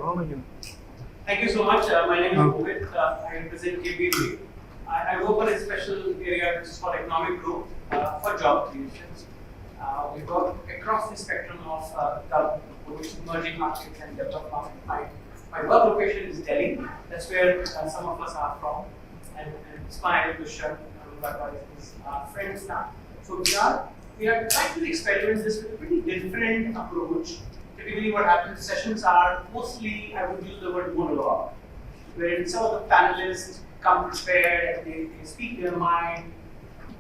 Thank you so much. My name is Mohit. I represent KPMG. I work on a special area which is called economic growth for job creation. We work across the spectrum of both emerging markets and developed markets. My work location is Delhi. That's where some of us are from. And Ismail, Dushan, is our friends now. So we are trying to experiment this with a pretty different approach. Typically what happens, sessions are mostly, I would use the word monologue, where some of the panelists come prepared and they speak their mind,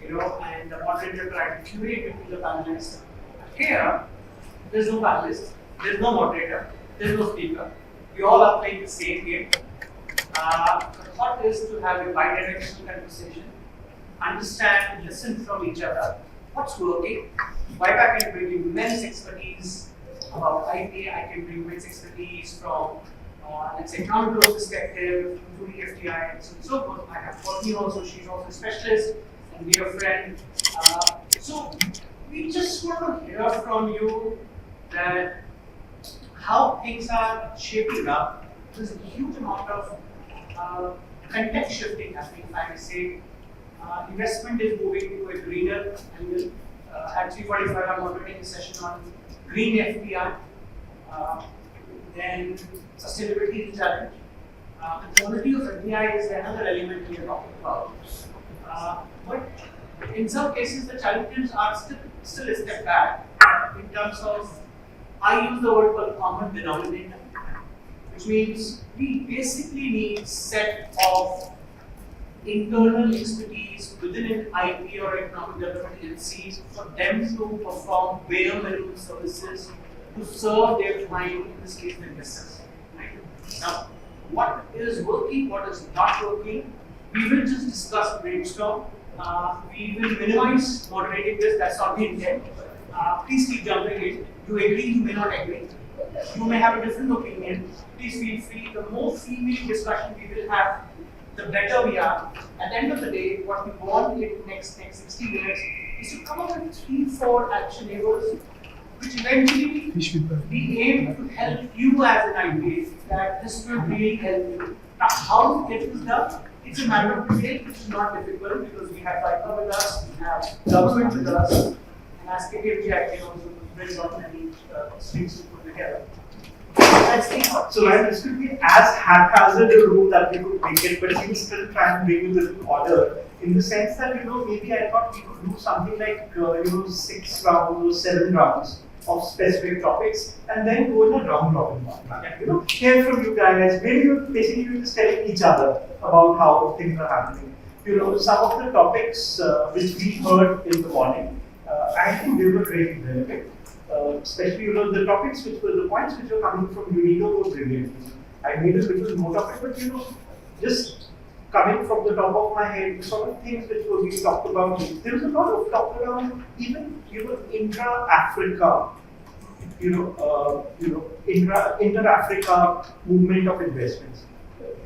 and the moderator tries to curate between the panelists. Here, there's no panelist, there's no moderator, there's no speaker. We all are playing the same game. The thought is to have a bi-directional conversation, understand, listen from each other, what's working. Vipa can bring immense expertise about IP, I can bring immense expertise from, let's say, economic growth perspective, including FDI, and so on and so forth. I have Courtney also, she's also a specialist and dear friend. So we just want to hear from you that how things are shaping up. There's a huge amount of context shifting happening, if I may say. Investment is moving to a greener angle. At 3:45, I'm moderating a session on green FDI. Then sustainability is a challenge. The quality of FDI is another element we are talking about. But in some cases, the challenges are still a step back in terms of, I use the word called common denominator, which means we basically need set of internal expertise within an IP or economic development agencies for them to perform bare minimum services to serve their client, in this case the investors. Right? Now, what is working, what is not working, we will just discuss, brainstorm. We will minimize moderating this, that's not the intent. Please keep jumping in. You agree, you may not agree. You may have a different opinion. Please feel free. The more freewheeling discussion we will have, the better we are. At the end of the day, what we want in the next 60 minutes is to come up with 3-4 actionables, which eventually we aim to help you as an IPA, that this will really help you. Now, how to get this done? It's a matter of debate, which is not difficult because we have Vipa with us, we have government with us, and as KPMG, I can also bring on many strings to put together. So this could be as haphazard a room that we could make it, but we will still try and bring you the order in the sense that, maybe I thought we could do something like, 6 rounds or 7 rounds of specific topics and then go in a round robin format. Hear from you guys, maybe you're just telling each other about how things are happening. Some of the topics which we heard in the morning, I think they were really relevant. Especially, the topics the points which were coming from Unido were brilliant. I made a little note of it, but just coming from the top of my head, sort of things which were being talked about. There was a lot of talk around even intra-Africa, inter-Africa movement of investments.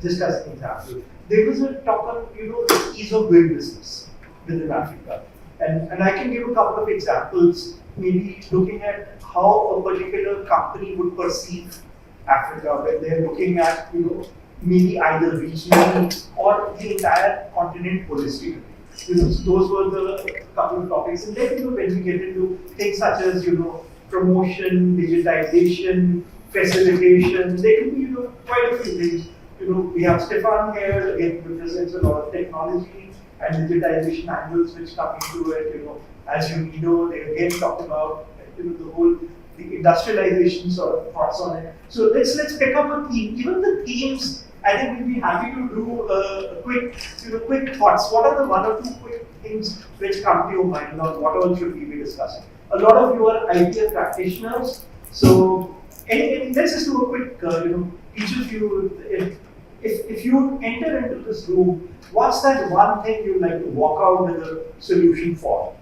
Just as an example, there was a talk of the ease of doing business within Africa, and I can give a couple of examples. Maybe looking at how a particular company would perceive Africa when they're looking at, maybe either regionally or the entire continent holistically. Those were the couple of topics. And then, when we get into things such as, promotion, digitization, facilitation, there can be, quite a few things. We have Stefan here, again, represents a lot of technology and digitization angles which come into it, as they again talk about the industrialization sort of thoughts on it. So let's pick up a theme. Even the themes, I think we'd be happy to do a quick thoughts. What are the 1 or 2 quick things which come to your mind on what all should we be discussing? A lot of you are IPA practitioners, so let's just do a quick, each of you, if you enter into this room, what's that one thing you'd like to walk out with a solution for?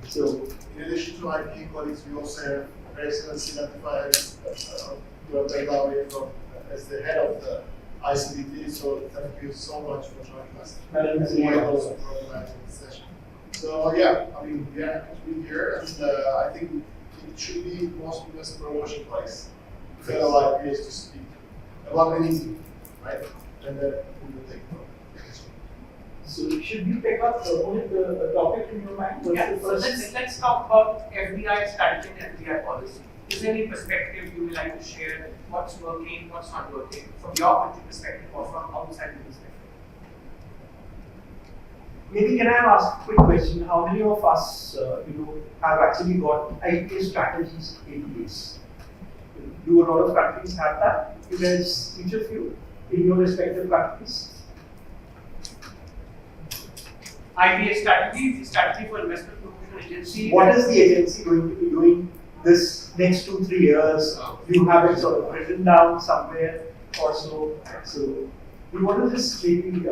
So, in addition to IP colleagues, we also have very excellent identifiers who are Benglawi as the head of the ICDT. So thank you so much for joining us. And also for organizing this session. So yeah, we are happy to be here, and I think it should be mostly as a promotion place. Fellow IPAs to speak about anything, right? And then we will take from it. So should we pick up only the topic in your mind? What's Yeah, the so first? let's talk about FDI strategy and FDI policy. Is there any perspective you would like to share? What's working, what's not working, from your country perspective or from outside the perspective? Maybe can I ask a quick question? How many of us, have actually got IT strategies in place? Do a lot of countries have that? You guys, each of you, in your respective countries? IBA strategy, the strategy for investment promotion agency. What is the agency going to be doing this next 2-3 years? You have it sort of written down somewhere or so. So you want to just maybe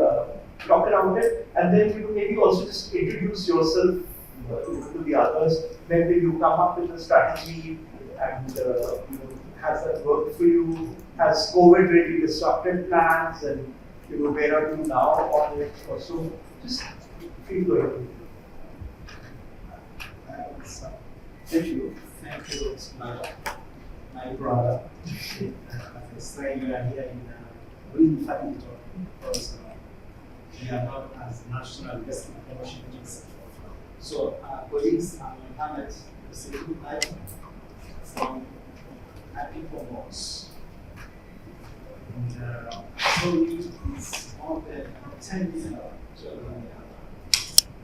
talk around it, and then maybe also just introduce yourself to the others. When did you come up with the strategy, and has that worked for you? Has COVID really disrupted plans, and where are you now on it? Or so just feel free. Thank you. Thank you, it's my brother. As I say, we are here in really family because we are not as National Investment Promotion Agency. So, colleagues, I'm Mohammed Hussein from Happy Commons. And Tony is more than 10 years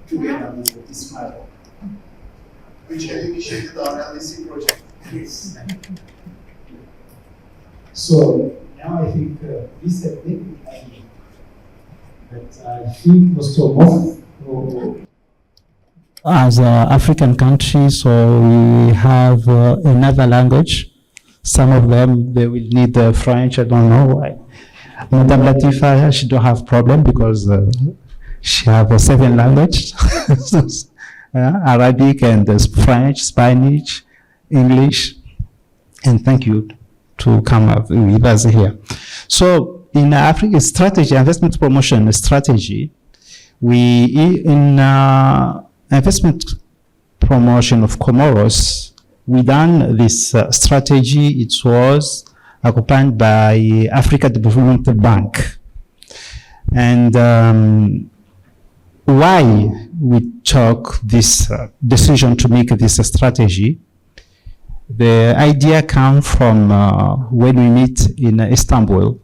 together with Ismail. Which had initiated our LDC project. Yes. So now I think this is a big idea. But I think also most as African countries, so we have another language. Some of them they will need French. I don't know why. Madame Latifa, she don't have problem because she have 7 languages. Arabic and French, Spanish, English, and thank you to come up with us here. So in Africa strategy, investment promotion strategy, in investment promotion of Comoros, we done this strategy. It was accompanied by Africa Development Bank. And why we took this decision to make this strategy? The idea came from when we meet in Istanbul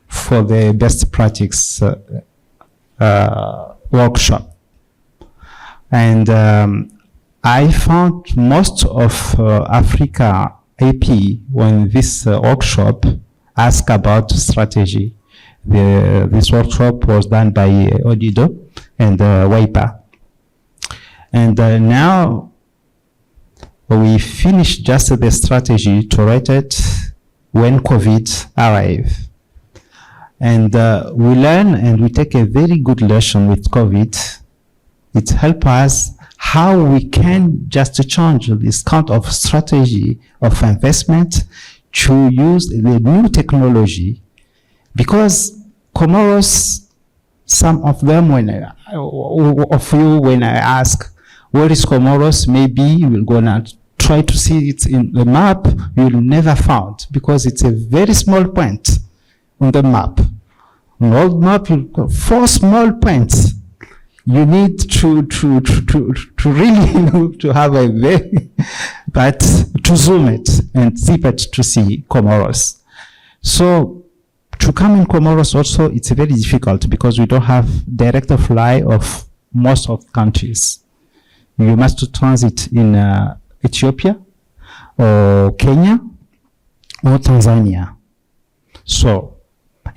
for the best practice workshop. And I found most of Africa AP when this workshop asked about strategy. This workshop was done by Odido and WIPA. And now we finished just the strategy to write it when COVID arrived. And we learn and we take a very good lesson with COVID. It helps us how we can just change this kind of strategy of investment to use the new technology. Because Comoros, some of them, when I ask, where is Comoros, maybe you're gonna try to see it in the map, you'll never find, because it's a very small point on the map. On old map, you've got 4 small points. You need to really to have a very, but to zoom it and zip it to see Comoros. So to come in Comoros also, it's very difficult because we don't have direct fly of most of countries. You must transit in Ethiopia or Kenya or Tanzania. So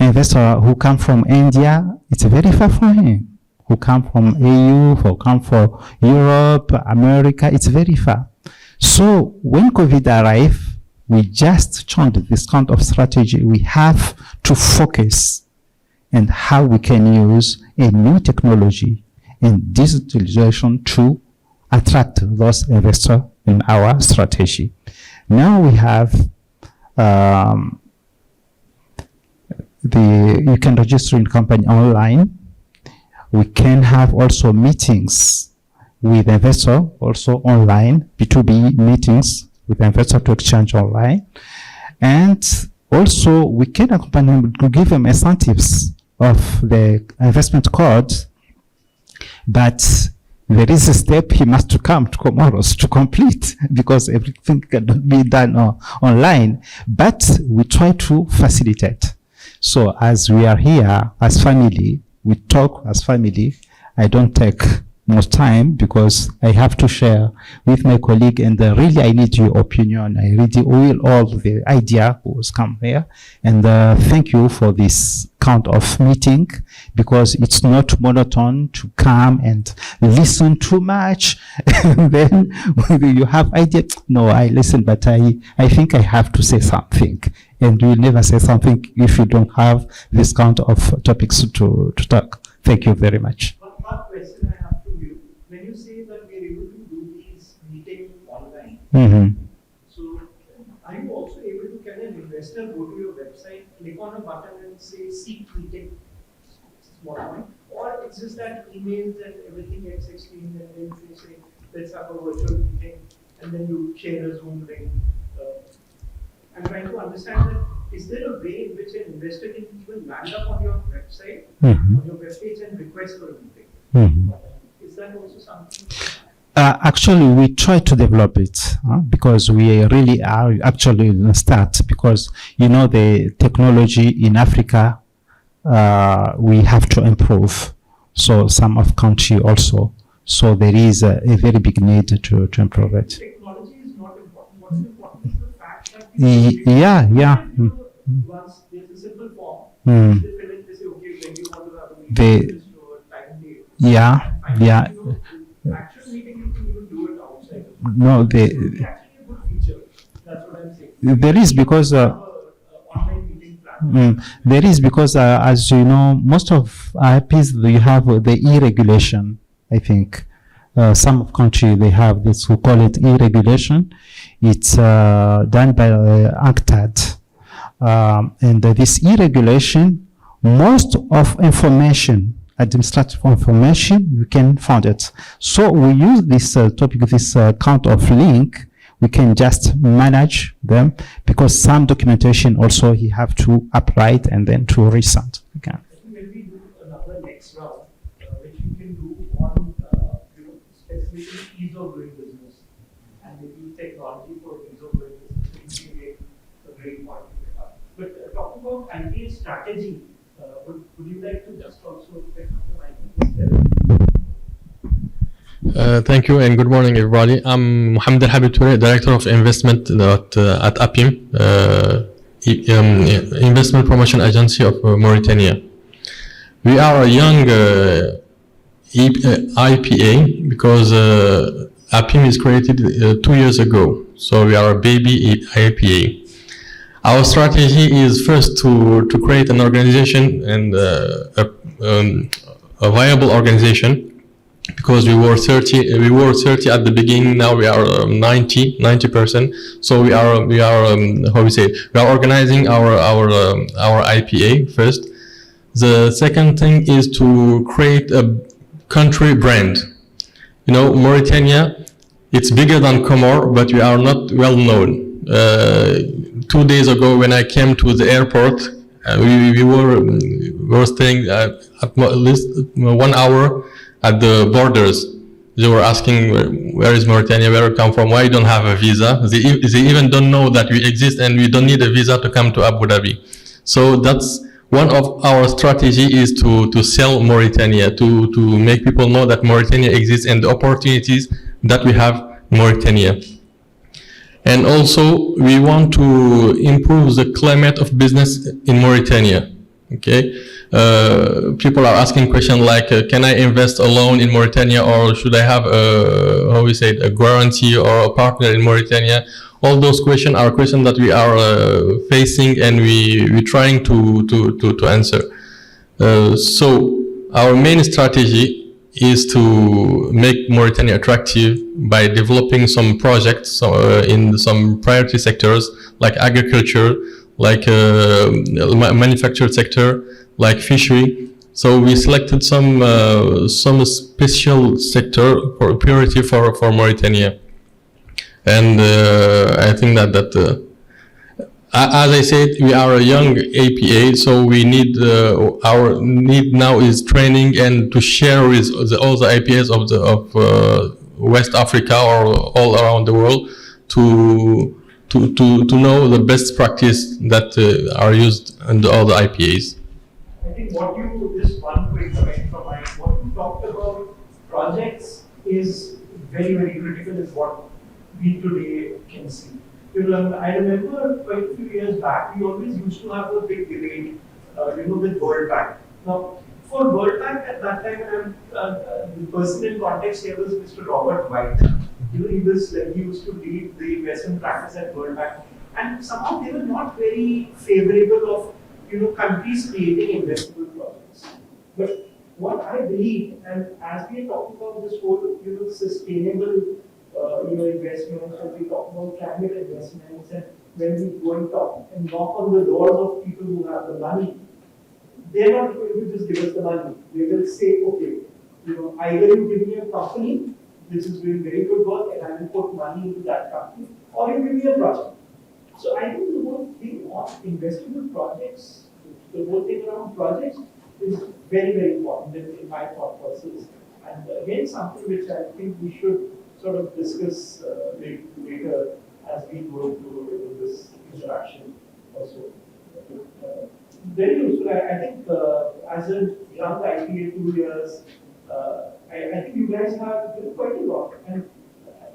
investor who come from India, it's very far from him. Who come from EU, who come from Europe, America, it's very far. So when COVID arrived, we just changed this kind of strategy. We have to focus on how we can use a new technology and digitalization to attract those investors in our strategy. Now we have you can register in company online. We can have also meetings with investor also online, B2B meetings with investor to exchange online. And Also, we can accompany him to give him incentives of the investment code, but there is a step he must come to Comoros to complete because everything cannot be done online. But we try to facilitate. So as we are here as family, we talk as family. I don't take much time because I have to share with my colleague, and really I need your opinion. I really will all the idea who has come here, and thank you for this kind of meeting because it's not monotone to come and listen too much and then you have idea. No, I listen, but I think I have to say something, and you will never say something if you don't have this kind of topics to talk. Thank you very much. One question I have to you. When you say that we are able to do these meetings online, so are you also able to, can an investor go to your website, click on a button and say seek meeting, small point, or it's just that emails and everything gets exchanged and then you say let's have a virtual meeting and then you share a Zoom link. I'm trying to understand that is there a way in which an investor can even land up on your website, on your webpage and request for a meeting? Is that also something? Actually, we try to develop it because we really are actually in the start because, you know, the technology in Africa, we have to improve. So some of country also. So there is a very big need to improve it. Technology is not important. What's important is the fact that Yeah. once there's a simple form, they fill in, they say, okay, when you want to have a meeting, this your time date. Yeah. Actual meeting, you can even do it outside. No, It's actually a good feature. That's what I'm saying. there is because Online meeting platform. there is because as you know, most of IPs you have the e-regulation. I think some of country they have this, we call it e-regulation. It's done by UNCTAD, and this e-regulation, most of information, administrative information, you can find it. So we use this topic, this count of link. We can just manage them because some documentation also he have to apply it and then to resend again. I think when we do another next round, which we can do on specifically ease of doing business and maybe technology for ease of doing business, we can make a great point. But talking about IPA strategy, would you like to just also pick up the mic? Thank you and good morning, everybody. I'm Mohamed El Habib Toure, Director of Investment at APIM, Investment Promotion Agency of Mauritania. We are a young IPA because APIM is created 2 years ago. So we are a baby IPA. Our strategy is first to create an organization and a viable organization. Because we were 30 at the beginning. Now we are 90%. So we are how we say it? We are organizing our IPA first. The second thing is to create a country brand. You know, Mauritania, it's bigger than Comor, but we are not well known. 2 days ago, when I came to the airport, we were staying at least 1 hour at the borders. They were asking, where is Mauritania, where we come from, why you don't have a visa? They even don't know that we exist and we don't need a visa to come to Abu Dhabi. So that's one of our strategy is to sell Mauritania, to make people know that Mauritania exists and the opportunities that we have in Mauritania. And also, we want to improve the climate of business in Mauritania. Okay, people are asking questions like, can I invest alone in Mauritania, or should I have a guarantee or a partner in Mauritania? All those questions are questions that we are facing and we trying to answer. So our main strategy is to make Mauritania attractive by developing some projects in some priority sectors like agriculture, like manufacturing sector, like fishery. So we selected some special sector for priority for Mauritania, and I think that As I said, we are a young APA, so we need our need now is training and to share with all the APAs of West Africa or all around the world to know the best practice that are used in all the IPAs. I think what you, just one quick comment from my, what you talked about projects is very, very critical, is what we today can see. You know, I remember quite a few years back, we always used to have a big debate, with World Bank. Now, for World Bank at that time, the person in context here was Mr. Robert White. He used to lead the investment practice at World Bank, and somehow they were not very favorable of countries creating investable projects. But what I believe, and as we are talking about this whole sustainable investments, and we talk about climate investments, and when we go and talk and knock on the doors of people who have the money, they're not going to just give us the money. They will say, okay, either you give me a company which is doing very good work and I will put money into that company, or you give me a project. So I think the whole thing of investable projects, the whole thing around projects is very, very important in my thought process. And again, something which I think we should sort of discuss later as we go into this interaction also. Very useful. I think as a young IPA 2 years, I think you guys have quite a lot. And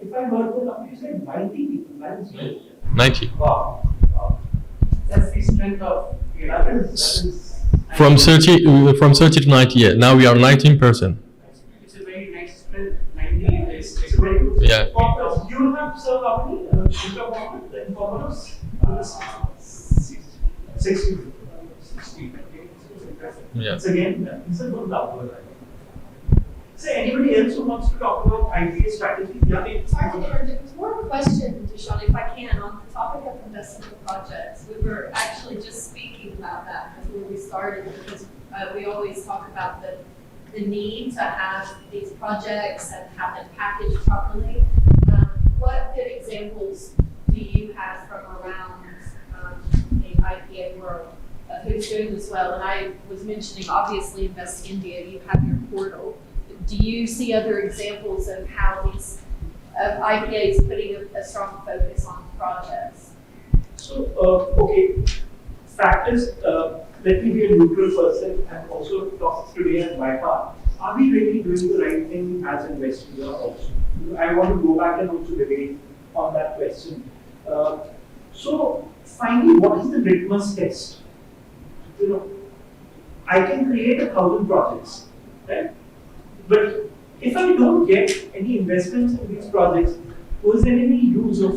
if I heard the number, you said 90 people. 90. Wow. That's the strength of that is From 30 to 90. Yeah. Now we are 19%. It's a very nice strength. 90 is it's a very good. Yeah. You have served how many? In Comoros? 60. Yeah. It's again, it's a good number. So anybody else who wants to talk about IPA strategy? Yeah. Sorry to interrupt, it was more of a question, Dushan, if I can, on the topic of investable projects. We were actually just speaking about that before we started, because we always talk about the need to have these projects and have them packaged properly. What good examples do you have from around the IPA world of who's doing this well? And I was mentioning, obviously, Invest India, you have your portal. Do you see other examples of how these IPAs putting a strong focus on projects? So, okay, fact is, let me be a neutral person and also talk today at my part. Are we really doing the right thing as investors also? I want to go back and also debate on that question. So, finally, what is the litmus test? I can create 1,000 projects, right? But if I don't get any investments in these projects, was there any use of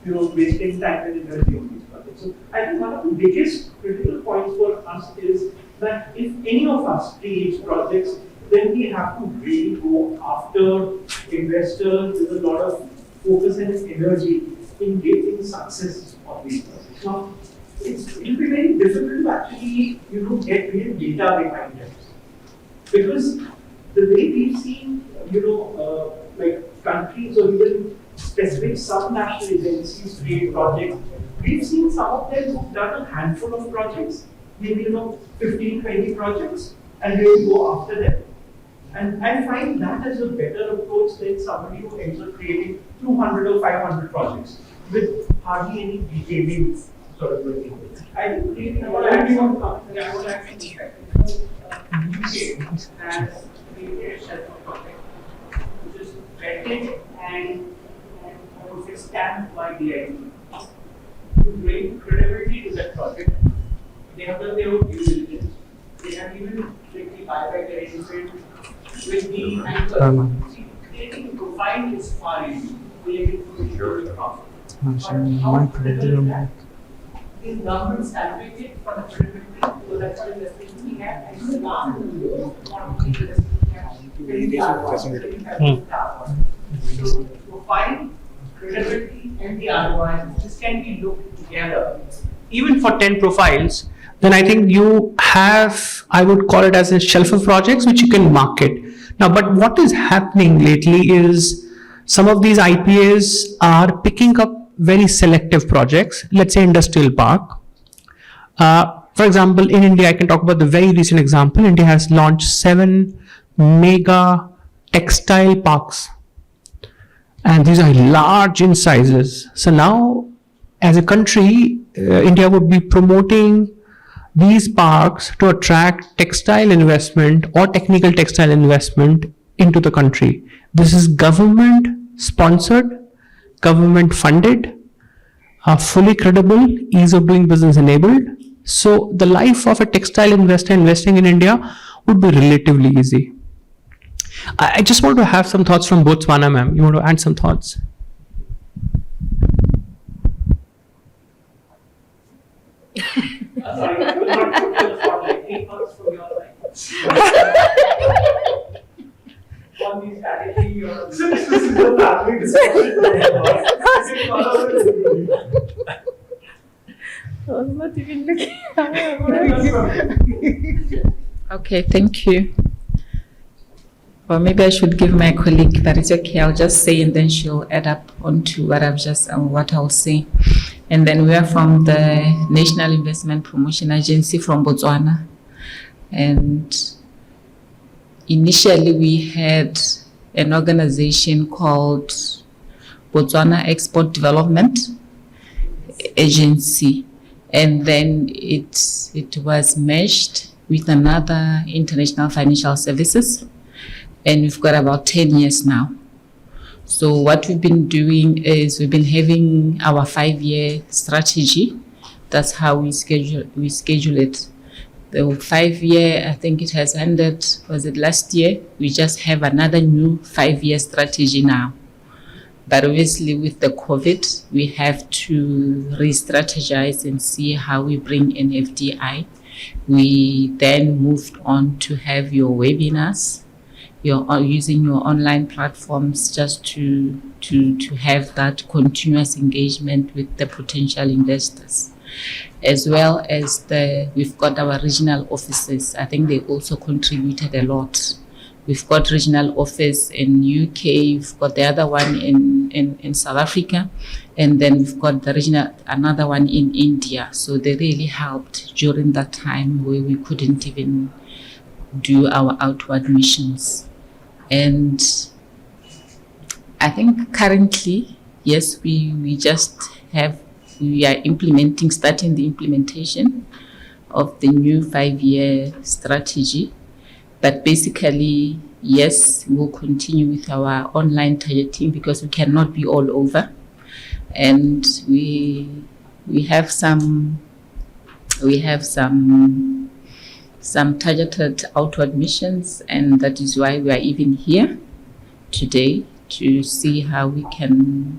wasting time and energy on these projects? So I think one of the biggest critical points for us is that if any of us creates projects, then we have to really go after investors with a lot of focus and energy in getting success on these projects. Now, it will be very difficult to actually get real data behind it, because the way we've seen, like countries or even specific sub-national agencies create projects, we've seen some of them who've done a handful of projects, maybe 15, 20 projects, and they will go after them. And I find that as a better approach than somebody who ends up creating 200 or 500 projects with hardly any detailing sort of working. I think creating a lot of which is vetted and I would say stamped by the DIT to bring credibility to that project. They have done their own due diligence. They have even checked the buyback arrangement with the anchor. See, creating a profile is far easier. Creating a profit. These governments calculated for the credibility, so that's what investors looking at, and the last so profile, credibility, and the ROI, this can be looked together. Even for 10 profiles, then I think you have, I would call it as a shelf of projects which you can market. Now, but what is happening lately is some of these IPAs are picking up very selective projects, let's say industrial park. For example, in India, I can talk about the very recent example. India has launched 7 mega textile parks, and these are large in sizes. So now, as a country, India would be promoting these parks to attract textile investment or technical textile investment into the country. This is government sponsored, government funded, fully credible, ease of doing business enabled. So the life of a textile investor investing in India would be relatively easy. I just want to have some thoughts from Botswana, ma'am. You want to add some thoughts? Sorry, not put the spotlight. Any thoughts from your side? On the strategy or Since this is a family discussion, I was not even looking. Okay, thank you. Or maybe I should give my colleague, but it's okay. I'll just say, and then she'll add up onto what what I'll say. And then we are from the National Investment Promotion Agency from Botswana, and initially we had an organization called Botswana Export Development Agency, and then it was merged with another international financial services, and we've got about 10 years now. So what we've been doing is we've been having our 5-year strategy. That's how we schedule it. The 5-year, I think it has ended, was it last year? We just have another new 5-year strategy now. But obviously with the COVID, we have to re-strategize and see how we bring in FDI. We then moved on to have your webinars. You're using your online platforms just to have that continuous engagement with the potential investors, as well as we've got our regional offices. I think they also contributed a lot. We've got regional office in UK, we've got the other one in South Africa, and then we've got the another one in India. So they really helped during that time where we couldn't even do our outward missions. And I think currently, yes, we are starting the implementation of the new 5-year strategy. But basically, yes, we'll continue with our online targeting because we cannot be all over. And we have some targeted outward missions, and that is why we are even here today to see how we can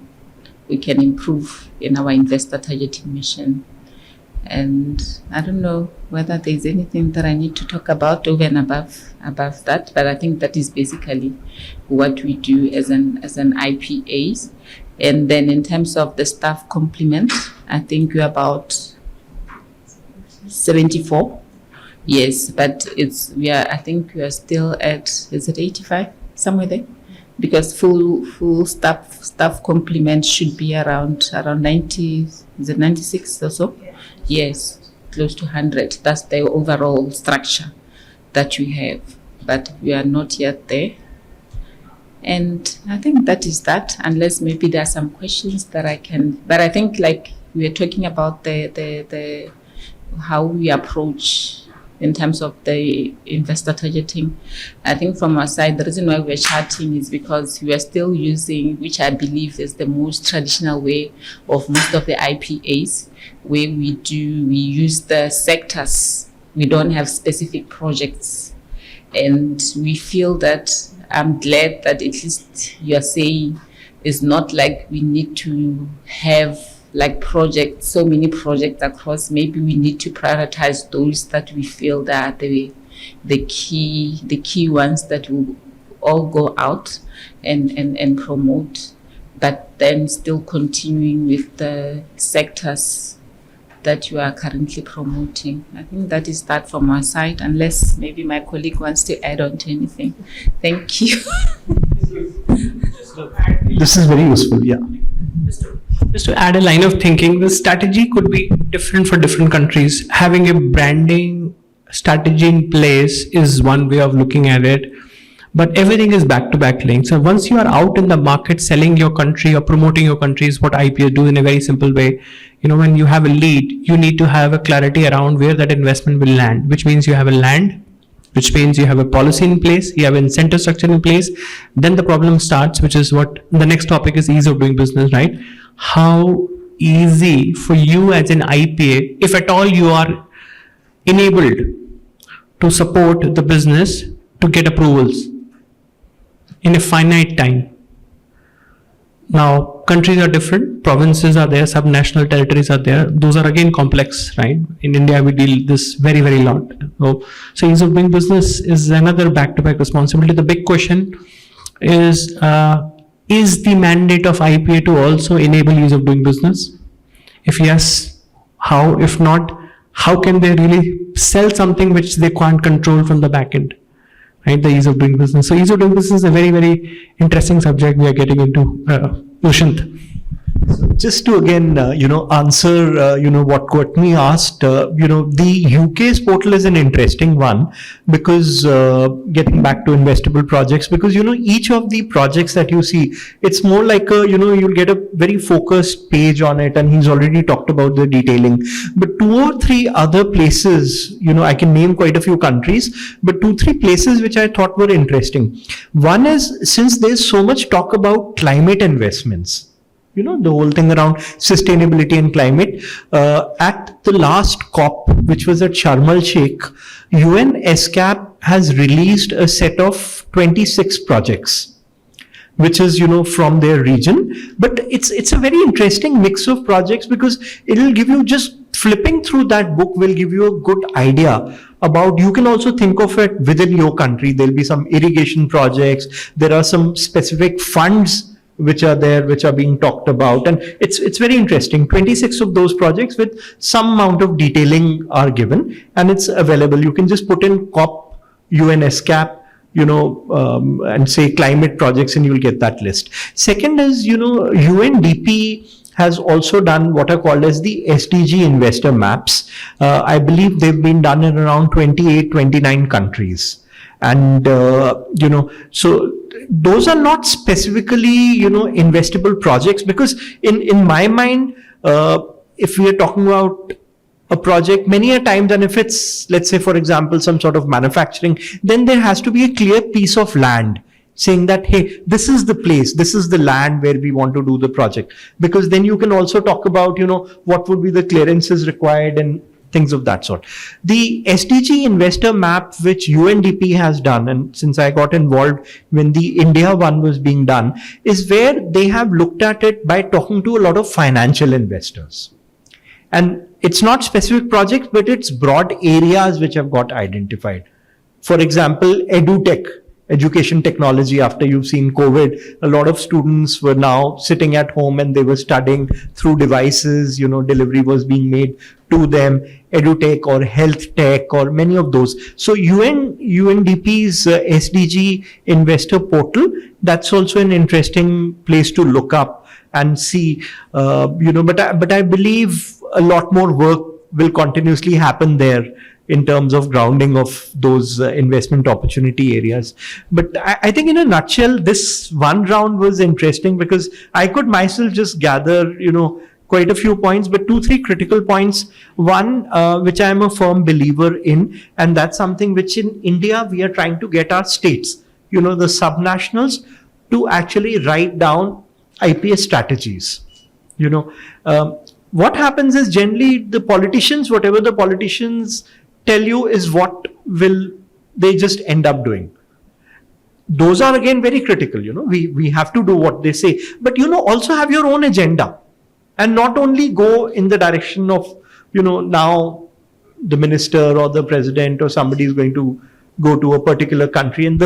improve in our investor targeting mission. And I don't know whether there's anything that I need to talk about over and above that, but I think that is basically what we do as an IPA. And then in terms of the staff complement, I think we're about 74. Yes, but I think we are still at, is it 85? Somewhere there? Because full staff complement should be around 90, is it 96 or so? Yes, close to 100. That's the overall structure that we have, but we are not yet there. And I think that is that, unless maybe there are some questions that I can, but I think like we are talking about the how we approach in terms of the investor targeting. I think from our side, the reason why we're chatting is because we are still using, which I believe is the most traditional way of most of the IPAs, where we use the sectors. We don't have specific projects. And we feel that, I'm glad that at least you're saying it's not like we need to have like projects, so many projects across. Maybe we need to prioritize those that we feel that the key ones that will all go out and promote, but then still continuing with the sectors that you are currently promoting. I think that is that from our side, unless maybe my colleague wants to add on to anything. Thank you. This is very useful, yeah. Just to Just to add a line of thinking, the strategy could be different for different countries. Having a branding strategy in place is one way of looking at it, but everything is back-to-back linked. So once you are out in the market selling your country or promoting your country is what IPS do in a very simple way. When you have a lead, you need to have a clarity around where that investment will land, which means you have a land, which means you have a policy in place, you have an incentive structure in place. Then the problem starts, which is what the next topic is, ease of doing business, right? How easy for you as an IPA, if at all you are enabled to support the business to get approvals in a finite time. Now, countries are different, provinces are there, subnational territories are there. Those are again complex, right? In India, we deal this very, very lot. So ease of doing business is another back-to-back responsibility. The big question is the mandate of IPA to also enable ease of doing business? If yes, how? If not, how can they really sell something which they can't control from the back end? Right, the ease of doing business. So ease of doing business is a very, very interesting subject we are getting into. Ushant. So just to again, answer, what Courtney asked, the UK's portal is an interesting one because getting back to investable projects, because, each of the projects that you see, it's more like you'll get a very focused page on it, and he's already talked about the detailing. But 2 or 3 other places, I can name quite a few countries, but 2-3 places which I thought were interesting. One is, since there's so much talk about climate investments, the whole thing around sustainability and climate. At the last COP, which was at Sharm el-Sheikh, UNESCAP has released a set of 26 projects, which is, from their region. But it's a very interesting mix of projects because it'll give you, just flipping through that book will give you a good idea about, you can also think of it within your country. There'll be some irrigation projects. There are some specific funds which are there, which are being talked about. And it's very interesting. 26 of those projects with some amount of detailing are given, and it's available. You can just put in COP, UNESCAP, and say climate projects, and you'll get that list. Second is, UNDP has also done what are called as the SDG investor maps. I believe they've been done in around 28, 29 countries. And, so those are not specifically, investable projects, because in my mind, if we are talking about a project many a times, and if it's, let's say, for example, some sort of manufacturing, then there has to be a clear piece of land saying that, hey, this is the place, this is the land where we want to do the project. Because then you can also talk about, what would be the clearances required and things of that sort. The SDG investor map, which UNDP has done, and since I got involved when the India one was being done, is where they have looked at it by talking to a lot of financial investors. And it's not specific projects, but it's broad areas which have got identified. For example, EduTech, education technology. After you've seen COVID, a lot of students were now sitting at home and they were studying through devices, delivery was being made to them, EduTech or health tech or many of those. So UNDP's SDG investor portal, that's also an interesting place to look up and see, but I believe a lot more work will continuously happen there in terms of grounding of those investment opportunity areas. But I think in a nutshell, this one round was interesting because I could myself just gather, quite a few points, but 2-3 critical points. One, which I am a firm believer in, and that's something which in India we are trying to get our states, the subnationals, to actually write down IPS strategies. What happens is generally the politicians, whatever the politicians tell you is what will they just end up doing. Those are again very critical, we have to do what they say, but also have your own agenda and not only go in the direction of, now the minister or the president or somebody is going to go to a particular country and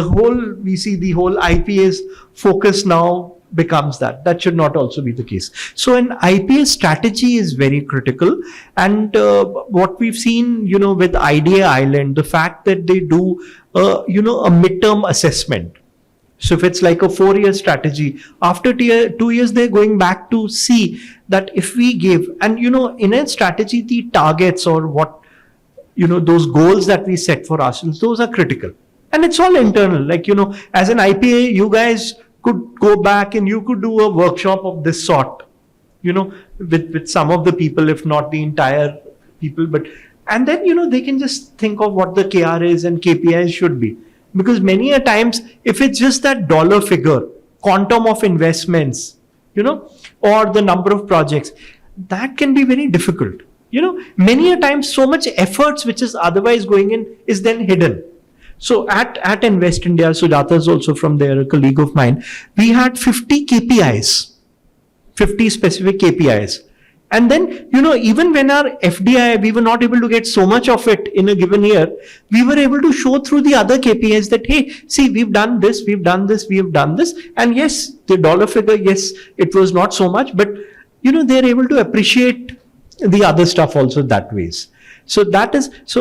we see the whole IPS focus now becomes that should not also be the case. So an IPS strategy is very critical, and what we've seen, with Idea Island, the fact that they do, a midterm assessment So if it's like a 4-year strategy, after 2 years, they're going back to see that if we give, and in a strategy, the targets or what, those goals that we set for ourselves, those are critical. And it's all internal. Like, as an IPA, you guys could go back and you could do a workshop of this sort, with some of the people, if not the entire people. And then, they can just think of what the KR is and KPIs should be. Because many a times, if it's just that dollar figure, quantum of investments, or the number of projects, that can be very difficult. Many a times, so much efforts which is otherwise going in is then hidden. So at Invest India, Sujata is also from there, a colleague of mine, we had 50 KPIs, 50 specific KPIs. And then, even when our FDI, we were not able to get so much of it in a given year, we were able to show through the other KPIs that, hey, see, we've done this, we've done this, we've done this. And yes, the dollar figure, yes, it was not so much, but, they're able to appreciate the other stuff also that ways. So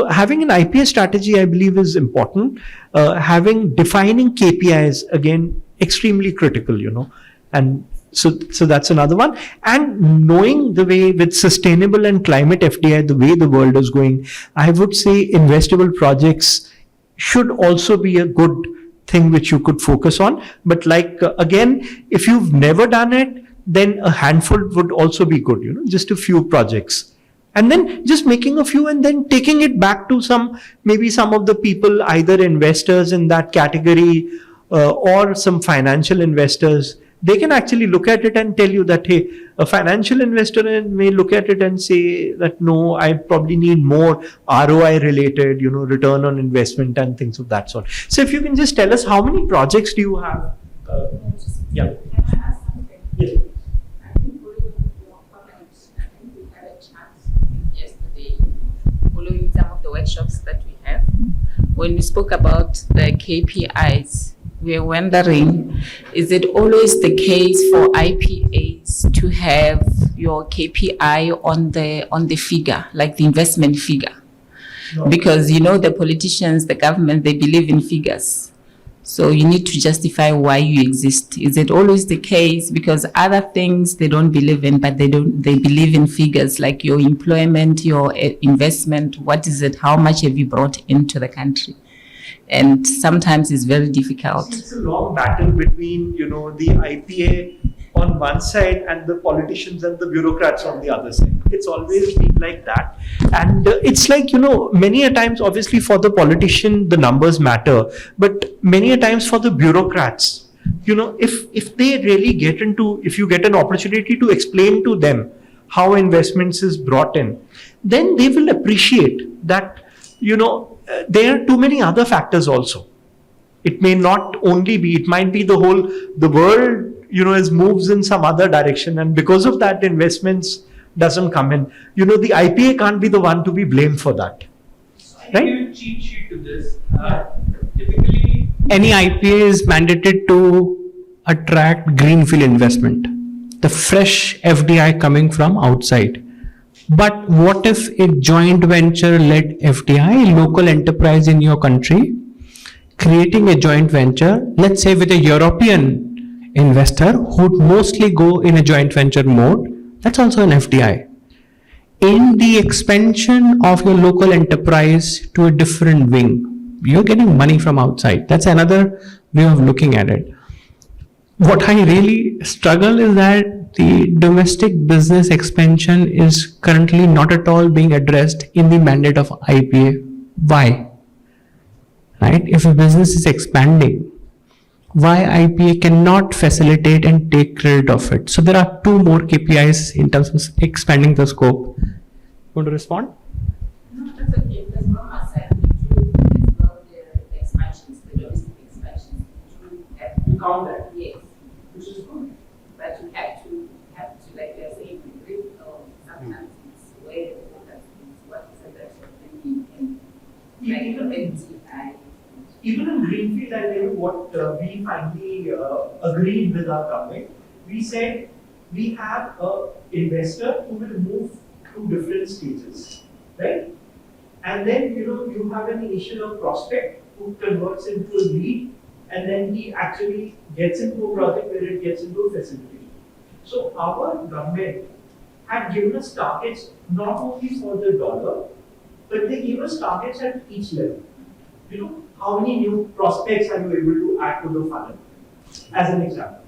having an IPA strategy, I believe, is important. Defining KPIs, again, extremely critical, and so that's another one. And knowing the way with sustainable and climate FDI, the way the world is going, I would say investable projects should also be a good thing which you could focus on. But again, if you've never done it, then a handful would also be good, just a few projects. And then just making a few and then taking it back to maybe some of the people, either investors in that category or some financial investors. They can actually look at it and tell you that, hey, a financial investor may look at it and say that, no, I probably need more ROI related, return on investment and things of that sort. So if you can just tell us, how many projects do you have? Yeah. Can I ask something? Yes. I think following your comments, I think we had a chance yesterday, following some of the workshops that we have, when we spoke about the KPIs. We are wondering, is it always the case for IPAs to have your KPI on the figure, like the investment figure? No. Because the politicians, the government, they believe in figures. So you need to justify why you exist. Is it always the case? Because other things they don't believe in, but they believe in figures, like your employment, your investment. What is it? How much have you brought into the country? And sometimes it's very difficult. It's a long battle between, the IPA on one side and the politicians and the bureaucrats on the other side. It's always been like that. And it's like, many a times, obviously for the politician, the numbers matter, but many a times for the bureaucrats, if they really if you get an opportunity to explain to them how investments is brought in, then they will appreciate that, there are too many other factors also. It may not only be, it might be the world, moves in some other direction. And because of that, investments doesn't come in. The IPA can't be the one to be blamed for that. I Right? give a cheat sheet to this. Typically, Any IPA is mandated to attract greenfield investment, the fresh FDI coming from outside. But what if a joint venture led FDI, local enterprise in your country, creating a joint venture, let's say with a European investor who would mostly go in a joint venture mode, that's also an FDI. In the expansion of your local enterprise to a different wing, you're getting money from outside. That's another way of looking at it. What I really struggle is that the domestic business expansion is currently not at all being addressed in the mandate of IPA. Why? Right? If a business is expanding, why IPA cannot facilitate and take credit of it? So there are two more KPIs in terms of expanding the scope. Want to respond? No, that's okay. Because from our side, we do as well the expansions, the domestic expansions. You count that? Yes. Which is good. But you have to like you're saying, sometimes it's where the focus is, what is the direction and Even in Greenfield, I tell you what we finally agreed with our government. We said we have an investor who will move through different stages, right? And then you have an initial prospect who converts into a lead, and then he actually gets into a project where it gets into a facility. So our government had given us targets not only for the dollar, but they give us targets at each level. You know, how many new prospects are you able to add to the funnel? As an example.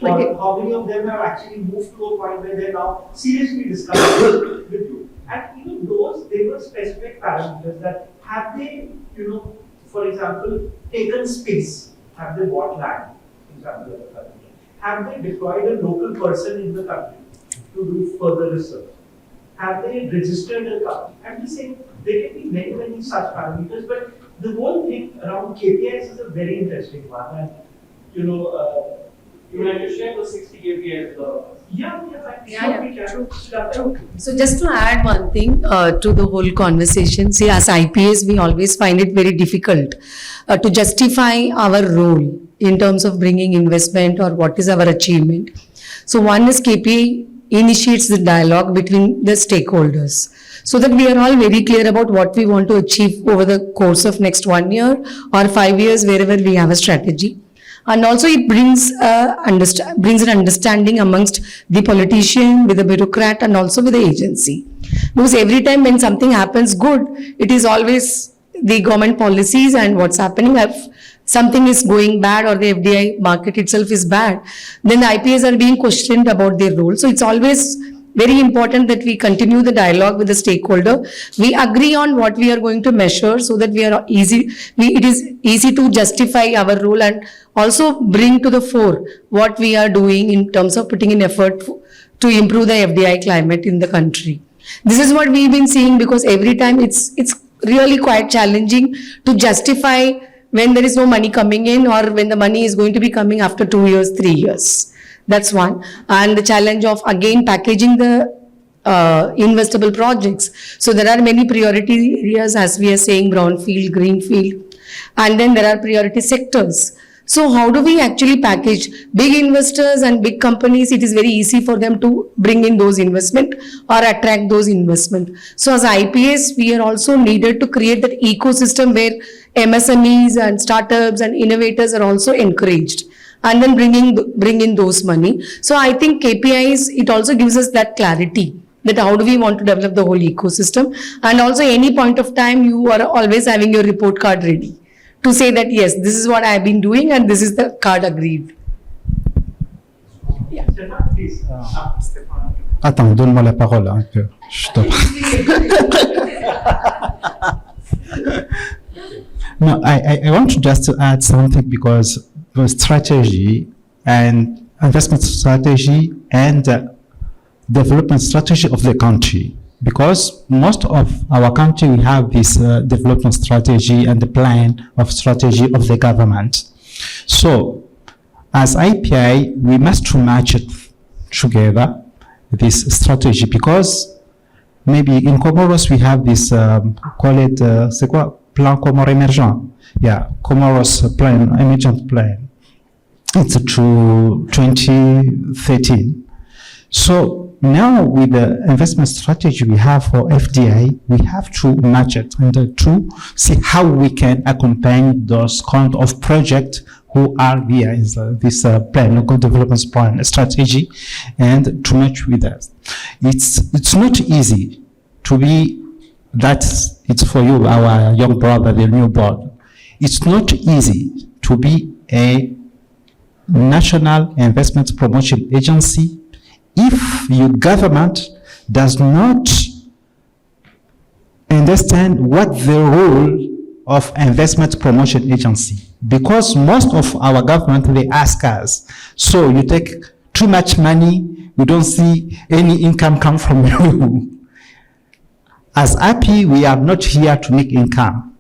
Or how many of them have actually moved to a point where they're now seriously discussing with you? And even those, they were specific parameters that have they, you know, for example, taken space? Have they bought land? Example of the country. Have they deployed a local person in the country to do further research? Have they registered a company? I'm just saying there can be many, many such parameters, but the whole thing around KPIs is a very interesting one. And you know, You would like to share those 60 KPIs with us? True. So just to add one thing to the whole conversation, see, as IPS, we always find it very difficult to justify our role in terms of bringing investment or what is our achievement. So one is KPI initiates the dialogue between the stakeholders so that we are all very clear about what we want to achieve over the course of next 1 year or 5 years, wherever we have a strategy. And also it brings an understanding amongst the politician, with the bureaucrat, and also with the agency. Because every time when something happens good, it is always the government policies and what's happening. If something is going bad or the FDI market itself is bad, then the IPS are being questioned about their role. So it's always very important that we continue the dialogue with the stakeholder. We agree on what we are going to measure so that it is easy to justify our role and also bring to the fore what we are doing in terms of putting in effort to improve the FDI climate in the country. This is what we've been seeing, because every time it's really quite challenging to justify when there is no money coming in or when the money is going to be coming after 2 years, 3 years. That's one. And the challenge of again packaging the investable projects. So there are many priority areas, as we are saying, brownfield, greenfield, and then there are priority sectors. So how do we actually package big investors and big companies? It is very easy for them to bring in those investment or attract those investment. So as IPS, we are also needed to create that ecosystem where MSMEs and startups and innovators are also encouraged, and then bring in those money. So I think KPIs, it also gives us that clarity that how do we want to develop the whole ecosystem. And also any point of time, you are always having your report card ready to say that, yes, this is what I have been doing and this is the card agreed. Yeah. Stefan, please. Stefan. Attends, donne-moi la parole un peu. Je te... No, I want to just add something, because the strategy and investment strategy and development strategy of the country, because most of our country, we have this development strategy and the plan of strategy of the government. So as IPI, we must match it together, this strategy, because maybe in Comoros we have this, call it, c'est quoi? Plan Comore Emergent. Yeah, Comoros plan, emergent plan. It's to 2013. So now with the investment strategy we have for FDI, we have to match it and to see how we can accompany those kind of projects who are via this plan, local development plan strategy, and to match with us. It's not easy to be, that's it's for you, our young brother, the new board. It's not easy to be a national investment promotion agency if your government does not understand what the role of investment promotion agency. Because most of our government, they ask us, so you take too much money, we don't see any income come from you. As API, we are not here to make income.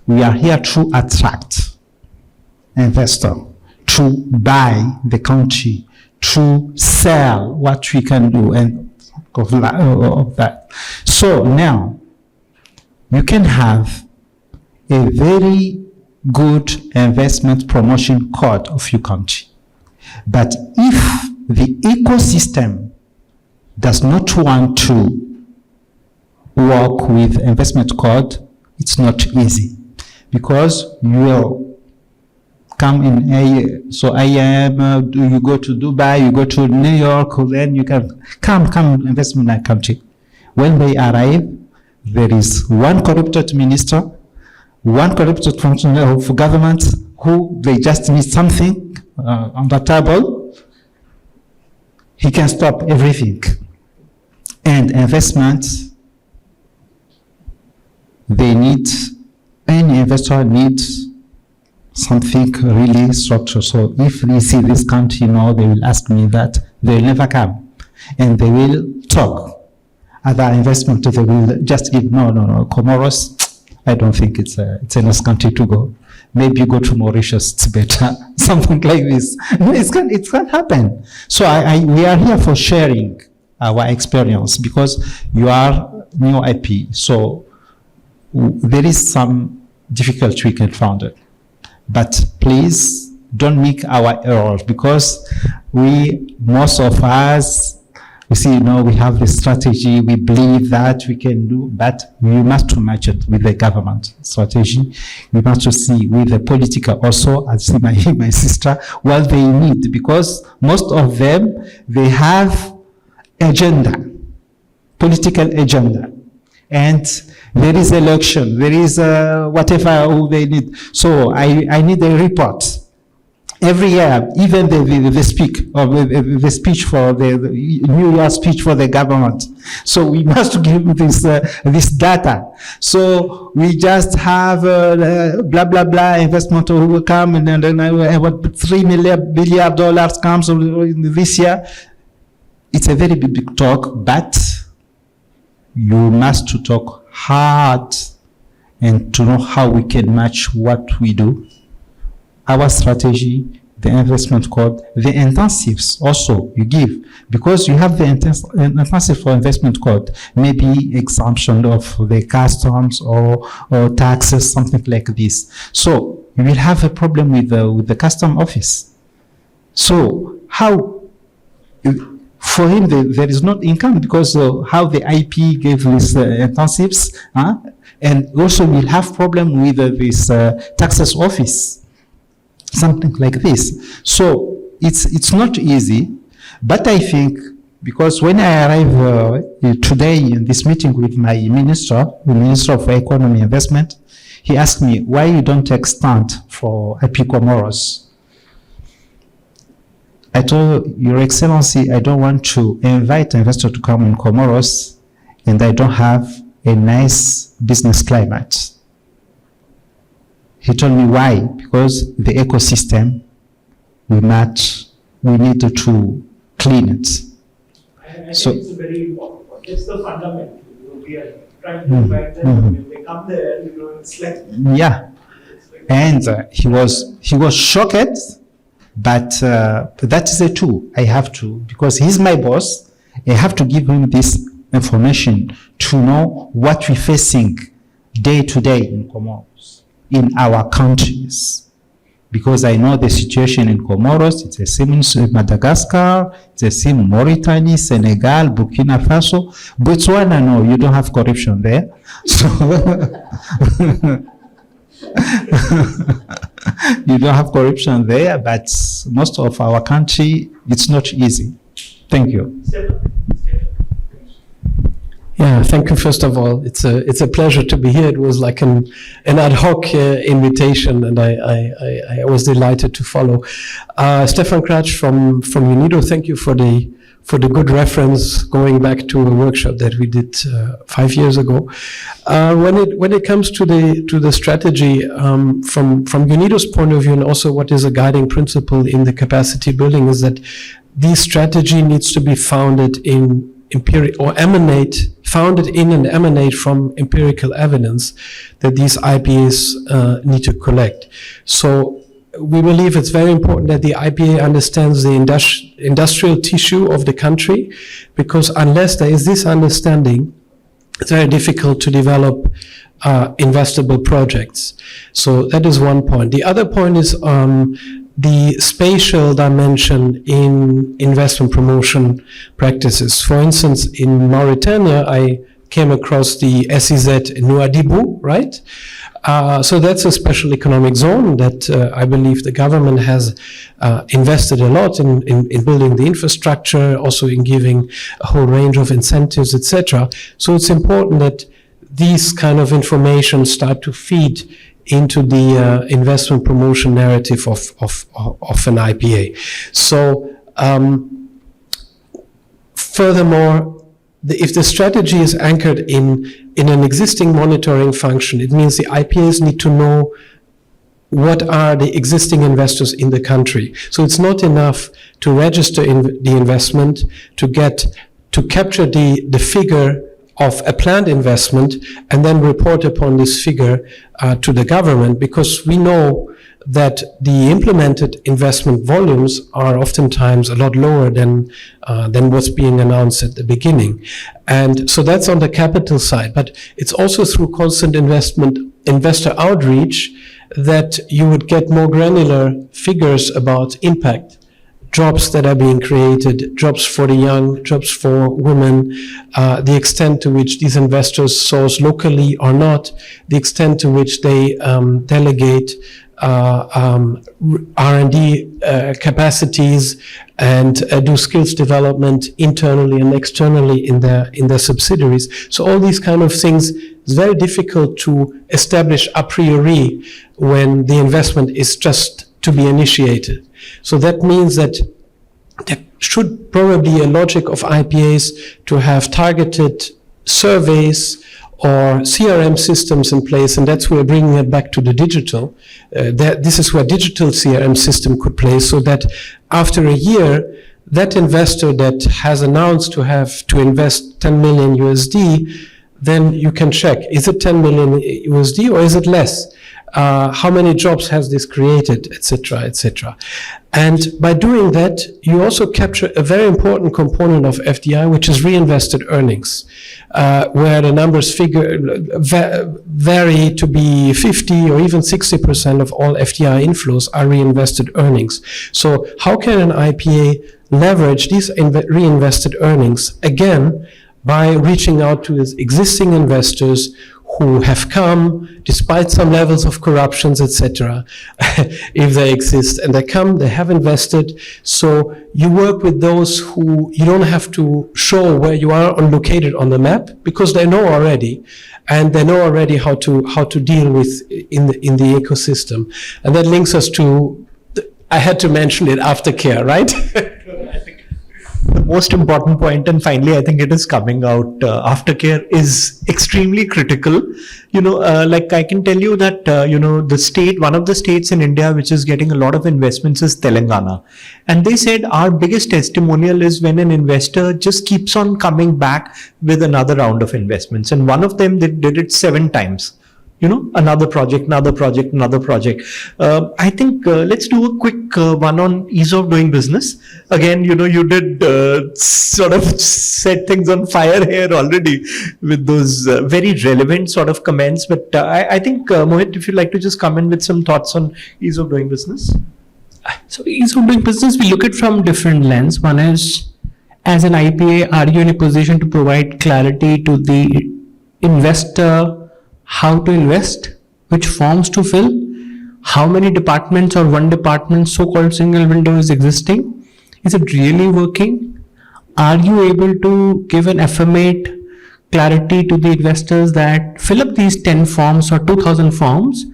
We are here to attract investor, to buy the country, to sell what we can do, and of that. So now, you can have a very good investment promotion code of your country. But if the ecosystem does not want to work with investment code, it's not easy, because your come in so IAM, you go to Dubai, you go to New York, then you can come invest in my country. When they arrive, there is one corrupted minister, one corrupted functionary of government who they just need something on the table. He can stop everything. And investment, any investor needs something really structured. So if they see this country, they will ask me that, they will never come. And they will talk. Other investment, they will just give, no, Comoros, I don't think it's a nice country to go. Maybe go to Mauritius, it's better. Something like this. No, it can't happen. So we are here for sharing our experience because you are new IP. So there is some difficulty we can find it. But please don't make our errors because most of us, we see, we have the strategy, we believe that we can do, but we must match it with the government strategy. We must see with the political also, I see my sister, what they need, because most of them, they have agenda, political agenda. And there is election, there is whatever they need. So I need a report. Every year, even the speech for the New Year speech for the government. So we must give this data. So we just have blah blah blah investment will come, and then what $3 billion comes this year. It's a very big talk, but you must talk hard and to know how we can match what we do. Our strategy, the investment code, the intensives also you give, because you have the intensive for investment code, maybe exemption of the customs or taxes, something like this. So you will have a problem with the custom office. So how, for him, there is not income because how the IP gave these intensives, and also we'll have problem with this taxes office. Something like this. So it's not easy, but I think because when I arrived today in this meeting with my minister, the Minister of Economy Investment, he asked me why you don't extend for IP Comoros. I told Your Excellency, I don't want to invite investors to come in Comoros and I don't have a nice business climate. He told me why, because the ecosystem we need to clean it. I think So- it's a very important point. It's the fundamental. We are trying to invite them. When they come there, it's like. Yeah, and he was shocked, but that is a tool. I have to, because he's my boss. I have to give him this information to know what we're facing day to day in Comoros, in our countries. Because I know the situation in Comoros, it's the same in Madagascar, it's the same in Mauritania, Senegal, Burkina Faso. Botswana, no, you don't have corruption there. So you don't have corruption there, but most of our country, it's not easy. Thank you. Yeah, thank you. First of all, it's a pleasure to be here. It was like an ad hoc invitation, and I was delighted to follow. Stefan Kratsch from UNIDO, thank you for the good reference going back to a workshop that we did 5 years ago. When it comes to the strategy from UNIDO's point of view, and also what is a guiding principle in the capacity building, is that this strategy needs to be founded in founded in and emanate from empirical evidence that these IPAs need to collect. So we believe it's very important that the IPA understands the industrial tissue of the country, because unless there is this understanding, it's very difficult to develop investable projects. So that is one point. The other point is the spatial dimension in investment promotion practices. For instance, in Mauritania, I came across the SEZ Nouadhibou, right? So that's a special economic zone that I believe the government has invested a lot in building the infrastructure, also in giving a whole range of incentives, etc. So it's important that these kind of information start to feed into the investment promotion narrative of an IPA. So furthermore, if the strategy is anchored in an existing monitoring function, it means the IPAs need to know what are the existing investors in the country. So it's not enough to register the investment, to capture the figure of a planned investment and then report upon this figure to the government, because we know that the implemented investment volumes are oftentimes a lot lower than what's being announced at the beginning. And so that's on the capital side, but it's also through constant investor outreach that you would get more granular figures about impact. Jobs that are being created, jobs for the young, jobs for women, the extent to which these investors source locally or not, the extent to which they delegate R&D capacities and do skills development internally and externally in their subsidiaries. So all these kind of things is very difficult to establish a priori when the investment is just to be initiated. So that means that there should probably be a logic of IPAs to have targeted surveys or CRM systems in place, and that's where bringing it back to the digital. This is where digital CRM system could play, so that after a year, that investor that has announced to have to invest 10 million USD, then you can check, is it 10 million USD or is it less? How many jobs has this created, etc., etc. And by doing that, you also capture a very important component of FDI, which is reinvested earnings, where the numbers vary to be 50 or even 60% of all FDI inflows are reinvested earnings. So how can an IPA leverage these reinvested earnings, again, by reaching out to its existing investors who have come despite some levels of corruptions, etc., if they exist, and they come, they have invested. So you work with those who you don't have to show where you are located on the map, because they know already, and they know already how to deal with in the ecosystem. And that links us to, I had to mention it, aftercare, right? The most important point, and finally I think it is coming out, aftercare is extremely critical. Like I can tell you that one of the states in India which is getting a lot of investments is Telangana, and they said our biggest testimonial is when an investor just keeps on coming back with another round of investments, and one of them they did it 7 times. Another project. I think let's do a quick one on ease of doing business. Again, you did sort of set things on fire here already with those very relevant sort of comments. But I think, Mohit, if you'd like to just come in with some thoughts on ease of doing business. So ease of doing business, we look at from different lens. One is, as an IPA, are you in a position to provide clarity to the investor how to invest, which forms to fill, how many departments or one department, so-called single window, is existing? Is it really working? Are you able to give an affirmate clarity to the investors that fill up these 10 forms or 2000 forms,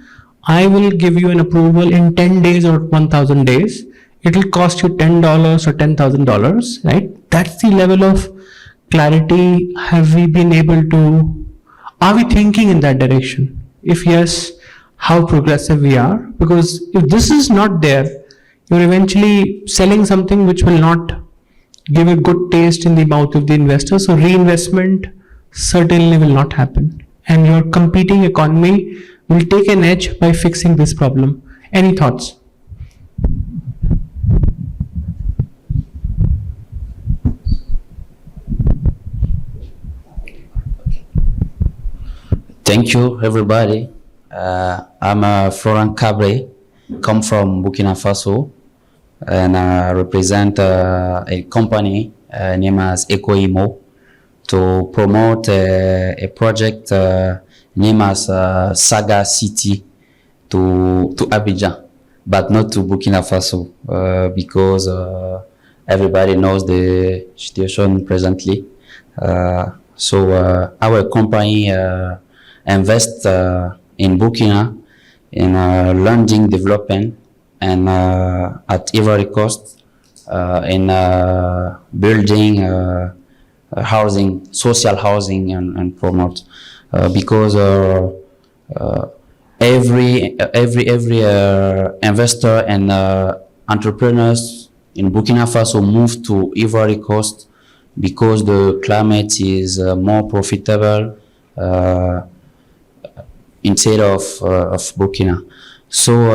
I will give you an approval in 10 days or 1000 days. It will cost you $10 or $10,000, right? That's the level of clarity. Have we been able to? Are we thinking in that direction? If yes, how progressive we are? Because if this is not there, you're eventually selling something which will not give a good taste in the mouth of the investor. So reinvestment certainly will not happen. And your competing economy will take an edge by fixing this problem. Any thoughts? Thank you, everybody. I'm Florent Cabré, come from Burkina Faso, and I represent a company named as EcoImo to promote a project named as Saga City to Abidjan, but not to Burkina Faso, because everybody knows the situation presently. So our company invests in Burkina in landing development and at Ivory Coast in building housing, social housing, and promote because every investor and entrepreneurs in Burkina Faso move to Ivory Coast because the climate is more profitable instead of Burkina. So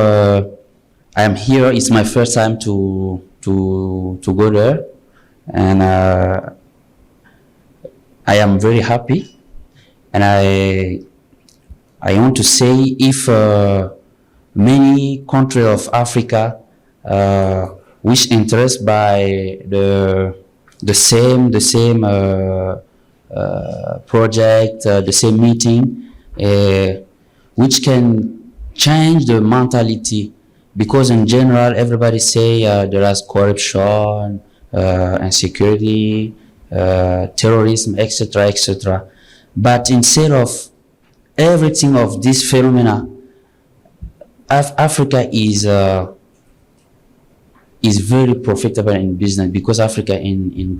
I am here. It's my first time to go there, and I am very happy. And I want to say, if many countries of Africa which interest by the same project, the same meeting, which can change the mentality, because in general everybody say there is corruption, insecurity, terrorism, etc., etc. But instead of everything of this phenomena, Africa is very profitable in business, because Africa in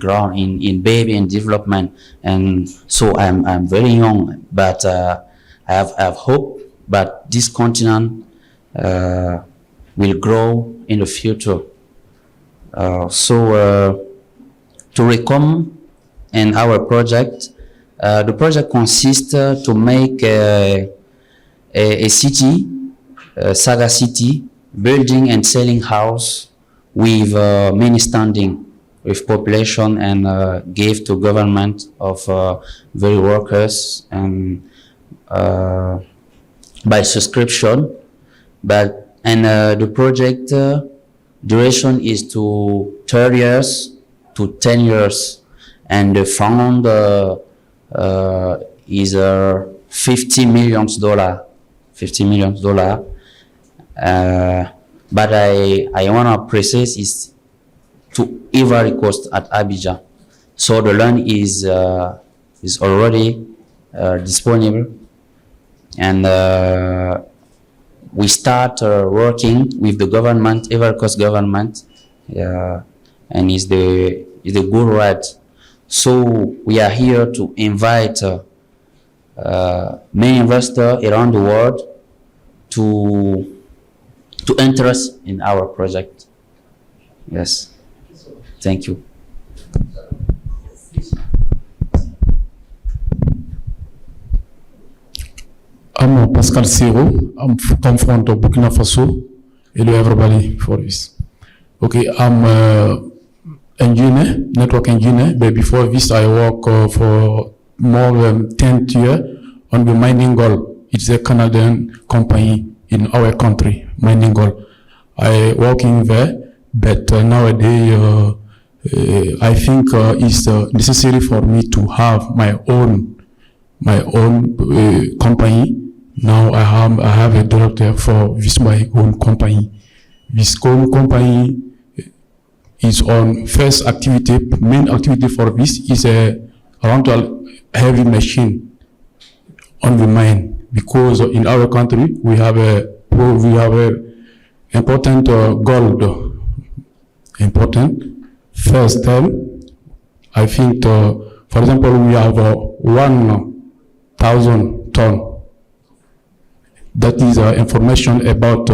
baby and development. And so I'm very young, but I have hope. But this continent will grow in the future. So to recome in our project, the project consists to make a city, Saga City, building and selling house with many standing with population, and give to government of very workers and by subscription. And the project duration is to 30 years to 10 years, and the fund is $50 million. But I want to precise is to Ivory Coast at Abidjan. So the land is already disponible, and we start working with the government, Ivory Coast government, and is the good right. So we are here to invite many investors around the world to interest in our project. Yes. Thank you. I'm Pascal Siro. I'm from Burkina Faso. Hello everybody for this. Okay, I'm engineer, network engineer, but before this I work for more than 10 years on the Mining Gold. It's a Canadian company in our country, Mining Gold. I work in there, but nowadays I think it's necessary for me to have my own company. Now I have a director for this my own company. This own company is on first activity. Main activity for this is a rental heavy machine on the mine, because in our country we have a important gold. Important first time, I think for example we have 1,000 ton. That is information about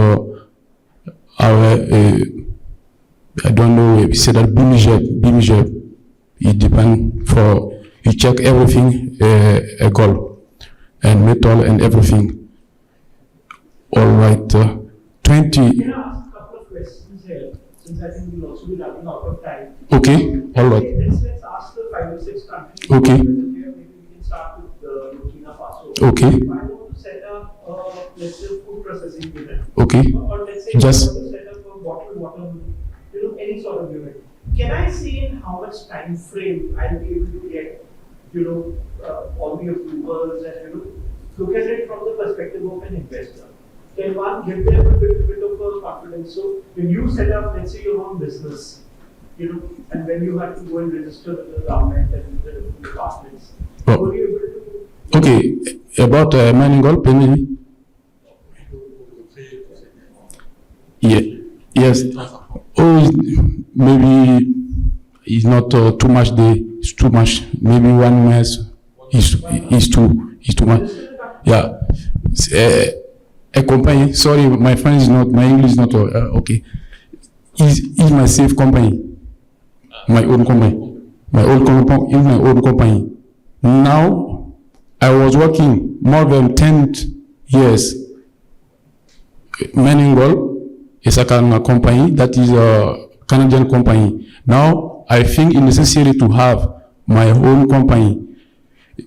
our I don't know, we say that BMJ, it depends for, you check everything, a gold and metal and everything. All right, 20. Can I ask a couple of questions here, since I think we'll also be running out of time? Okay, all right. Let's ask the 5 or 6 countries. Okay. Maybe we can start with Burkina Faso. Okay. If I want to set up, let's say, food processing unit. Okay. Or let's say, Just. I want to set up a bottled water, any sort of unit. Can I say in how much time frame I'll be able to get, all the approvals and, look at it from the perspective of an investor. Can one give them a bit of a confidence? So when you set up, let's say, your own business, and when you have to go and register with the government and the different departments, Oh. were you able to? Okay, about mining gold, maybe? Yeah, yes. Oh, maybe it's not too much. It's too much. Maybe 1 month is too much. Yeah. A company. Sorry, my friend is not. My English is not okay. Is my safe company. My own company. My own company is my own company. Now, I was working more than 10 years. Mining gold is a company that is a Canadian company. Now, I think it's necessary to have my own company.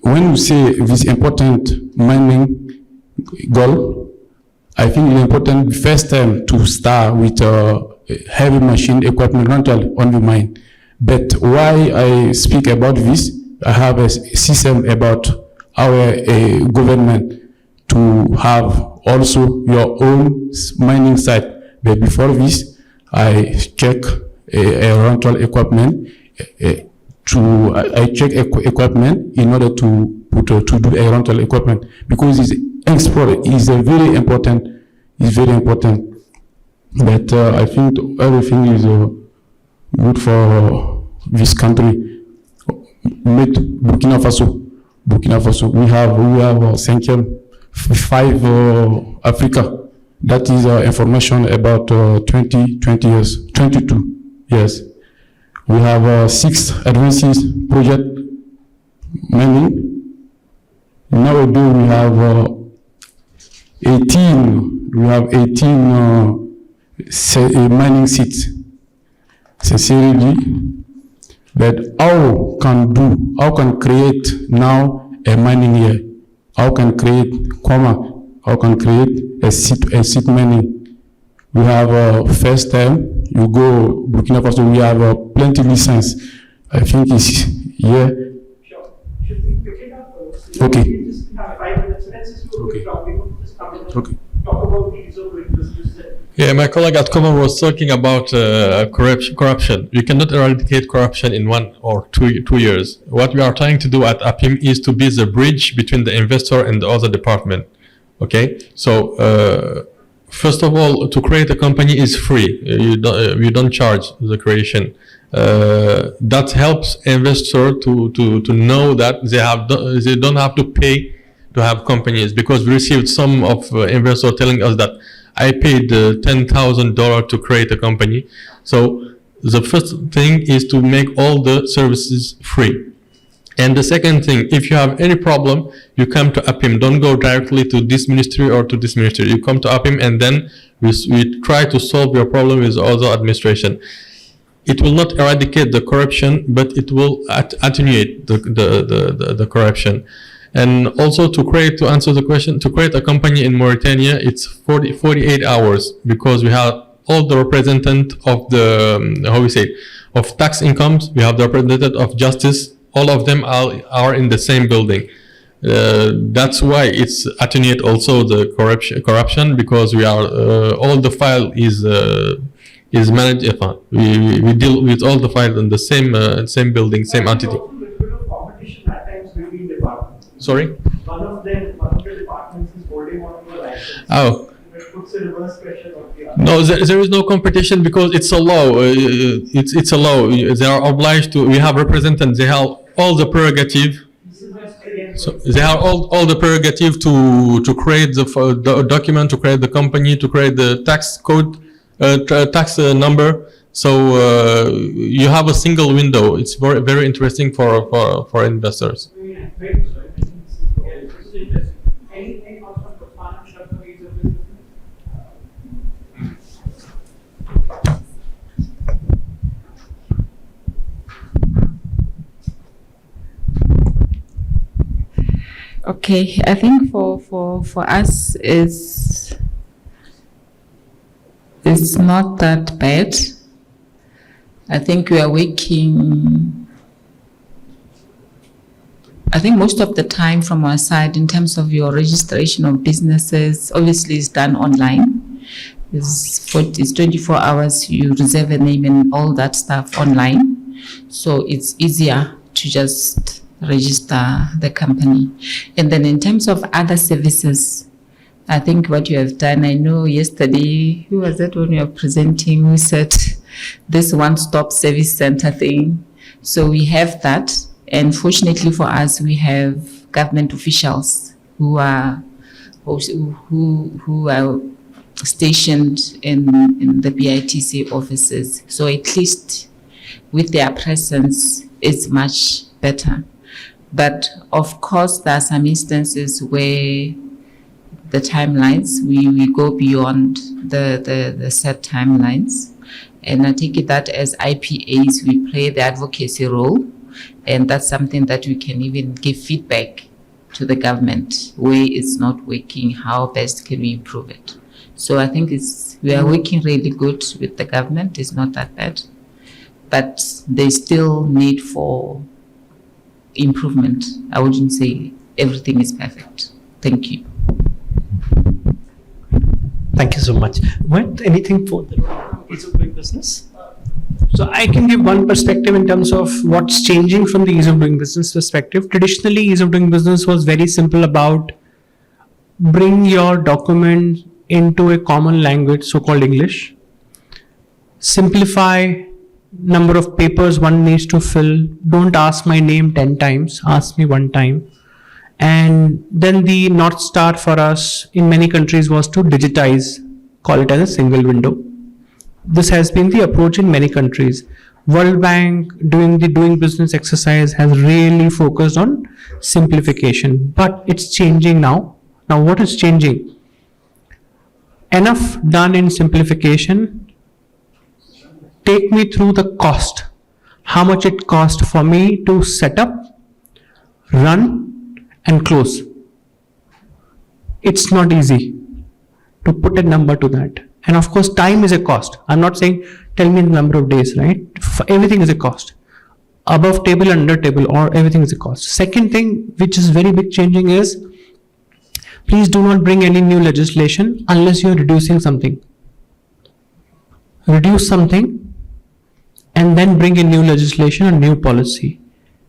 When you say this important mining gold, I think it's important first time to start with heavy machine equipment rental on the mine. But why I speak about this, I have a system about our government to have also your own mining site. But before this, I check a rental equipment. I check equipment in order to do a rental equipment, because export is very important. It's very important. But I think everything is good for this country. Burkina Faso. We have 5 Africa. That is information about 20 years, 22 years. We have 6 advances project mining. Nowadays we have 18. We have 18 mining seats. Sincerely, but how can create now a mining here? How can create a seat mining? We have first time you go Burkina Faso, we have plenty license. I think it's here. Sure. Should we pick it up? Okay. We just have 5 minutes. Let's just do a quick talk. We want to just come in and Okay. talk about these or doing business. Yeah, my colleague at Common was talking about corruption. You cannot eradicate corruption in 1 or 2 years. What we are trying to do at APIM is to be the bridge between the investor and the other department. Okay, so first of all, to create a company is free. You don't charge the creation. That helps investor to know that they don't have to pay to have companies, because we received some of investors telling us that I paid $10,000 to create a company. So the first thing is to make all the services free. And the second thing, if you have any problem, you come to APIM. Don't go directly to this ministry or to this ministry. You come to APIM, and then we try to solve your problem with other administration. It will not eradicate the corruption, but it will attenuate the corruption. And also to answer the question, to create a company in Mauritania, it's 48 hours, because we have all the representative of the, of tax incomes. We have the representative of justice. All of them are in the same building. That's why it's attenuate also the corruption, because we are, all the file is managed. We deal with all the files in the same building, same entity. Also a little bit of competition at times between departments. Sorry? One of the departments is holding on to a license. Oh. It puts a reverse pressure on the other. No, there is no competition, because it's a law. It's a law. They are obliged to. We have representatives. They have all the prerogative. So they have all the prerogative to create the document, to create the company, to create the tax code, tax number. So you have a single window. It's very, very interesting for investors. Very good. This is interesting. Anything else on Botswana, Shaka, ease of business? Okay, I think for us it's not that bad. I think we are working I think most of the time from our side, in terms of your registration of businesses, obviously it's done online. It's 24 hours, you reserve a name and all that stuff online. So it's easier to just register the company. And then in terms of other services, I think what you have done, I know yesterday, who was that when you were presenting, who said this one-stop service center thing. So we have that. And fortunately for us, we have government officials who are stationed in the BITC offices. So at least with their presence, it's much better. But of course, there are some instances where the timelines, we go beyond the set timelines. And I take it that as IPAs, we play the advocacy role. And that's something that we can even give feedback to the government, where it's not working, how best can we improve it. So I think we are working really good with the government, it's not that bad. But there's still need for improvement. I wouldn't say everything is perfect. Thank you. Thank you so much. What, anything for the ease of doing business? So I can give one perspective in terms of what's changing from the ease of doing business perspective. Traditionally, ease of doing business was very simple about bring your document into a common language, so-called English. Simplify number of papers one needs to fill. Don't ask my name 10 times, ask me one time. And then the North Star for us in many countries was to digitize, call it as a single window. This has been the approach in many countries. World Bank doing the doing business exercise has really focused on simplification, but it's changing now. Now what is changing? Enough done in simplification. Take me through the cost. How much it cost for me to set up, run and close. It's not easy to put a number to that. And of course, time is a cost. I'm not saying tell me the number of days, right? Everything is a cost. Above table, under table, or everything is a cost. Second thing, which is very big changing is, please do not bring any new legislation unless you're reducing something. Reduce something and then bring a new legislation or new policy.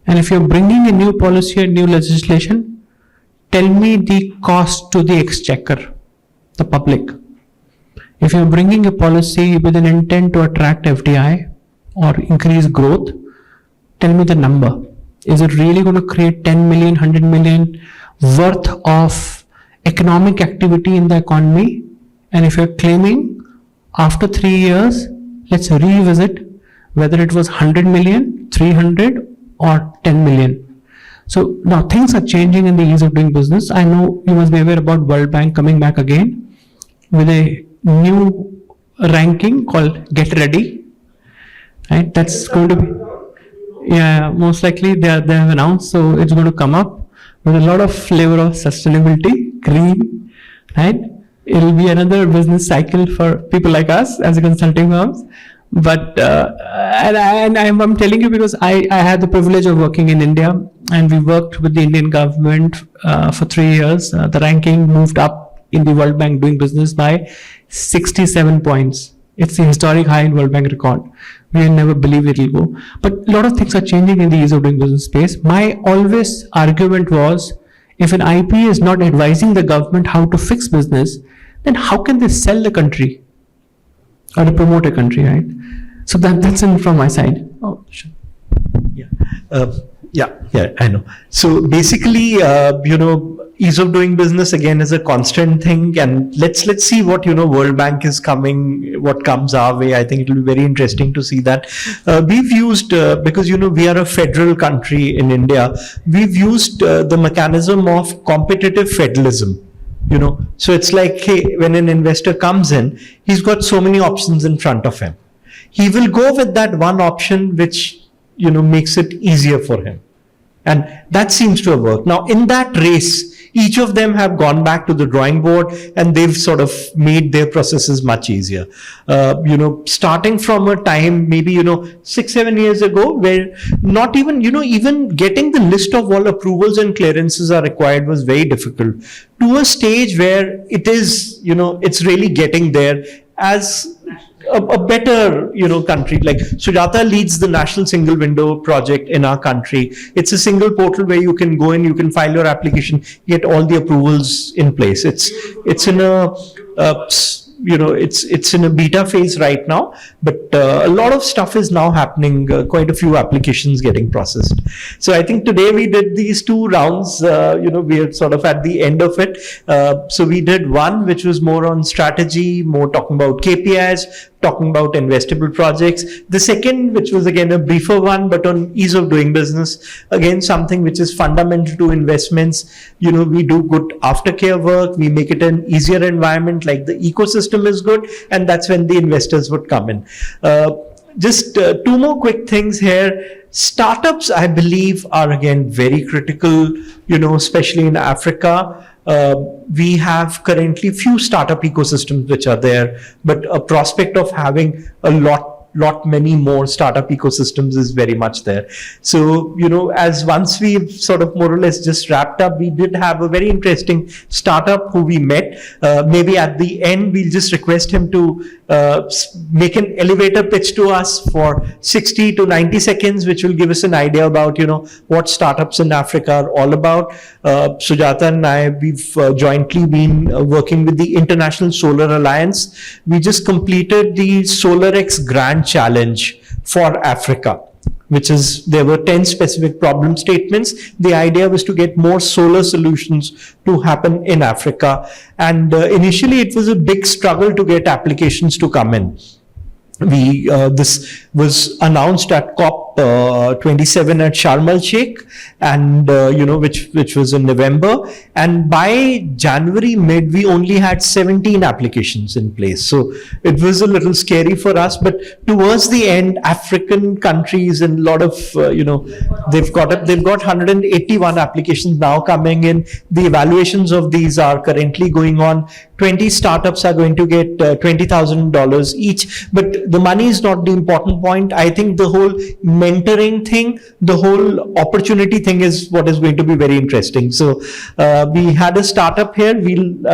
And if you're bringing a new policy or new legislation, tell me the cost to the exchequer, the public. If you're bringing a policy with an intent to attract FDI or increase growth, tell me the number. Is it really going to create 10 million, 100 million worth of economic activity in the economy? And if you're claiming after 3 years, let's revisit whether it was 100 million, 300 or 10 million. So now things are changing in the ease of doing business. I know you must be aware about World Bank coming back again with a new ranking called Get Ready, right? That's going to be, yeah, most likely they have announced, so it's going to come up with a lot of flavor of sustainability, green, right? It'll be another business cycle for people like us as a consulting firms. But and I'm telling you because I had the privilege of working in India, and we worked with the Indian government for 3 years. The ranking moved up in the World Bank doing business by 67 points. It's the historic high in World Bank record. We never believe it will go. But a lot of things are changing in the ease of doing business space. My always argument was, if an IP is not advising the government how to fix business, then how can they sell the country or to promote a country, right? So that's in from my side. Oh, sure. Yeah, I know. So basically, ease of doing business again is a constant thing, and let's see what World Bank is coming, what comes our way. I think it will be very interesting to see that. We've used because we are a federal country in India. We've used the mechanism of competitive federalism. So it's like, hey, when an investor comes in, he's got so many options in front of him. He will go with that one option which makes it easier for him. And that seems to have worked. Now, in that race, each of them have gone back to the drawing board and they've sort of made their processes much easier. Starting from a time maybe 6-7 years ago, where not even even getting the list of all approvals and clearances are required was very difficult, to a stage where it is it's really getting there as a better country. Like Sujata leads the National Single Window project in our country. It's a single portal where you can go in, you can file your application, get all the approvals in place. It's in a it's in a beta phase right now, but a lot of stuff is now happening, quite a few applications getting processed. So I think today we did these 2 rounds, we are sort of at the end of it. So we did one which was more on strategy, more talking about KPIs, talking about investable projects. The second, which was again a briefer one, but on ease of doing business, again something which is fundamental to investments. We do good aftercare work, we make it an easier environment, like the ecosystem is good, and that's when the investors would come in. Just 2 more quick things here. Startups, I believe, are again very critical, especially in Africa. We have currently few startup ecosystems which are there, but a prospect of having a lot many more startup ecosystems is very much there. So, as once we've sort of more or less just wrapped up, we did have a very interesting startup who we met. Maybe at the end, we'll just request him to make an elevator pitch to us for 60 to 90 seconds, which will give us an idea about, what startups in Africa are all about. Sujata and I, we've jointly been working with the International Solar Alliance. We just completed the SolarX Grand Challenge for Africa, which is, there were 10 specific problem statements. The idea was to get more solar solutions to happen in Africa. And initially it was a big struggle to get applications to come in. This was announced at COP27 at Sharm el-Sheikh, and which was in November, and by January mid we only had 17 applications in place. So it was a little scary for us, but towards the end, African countries and a lot of they've got 181 applications now coming in. The evaluations of these are currently going on. 20 startups are going to get $20,000 each, but the money is not the important point. I think the whole mentoring thing, the whole opportunity thing is what is going to be very interesting. So we had a startup here. We'll,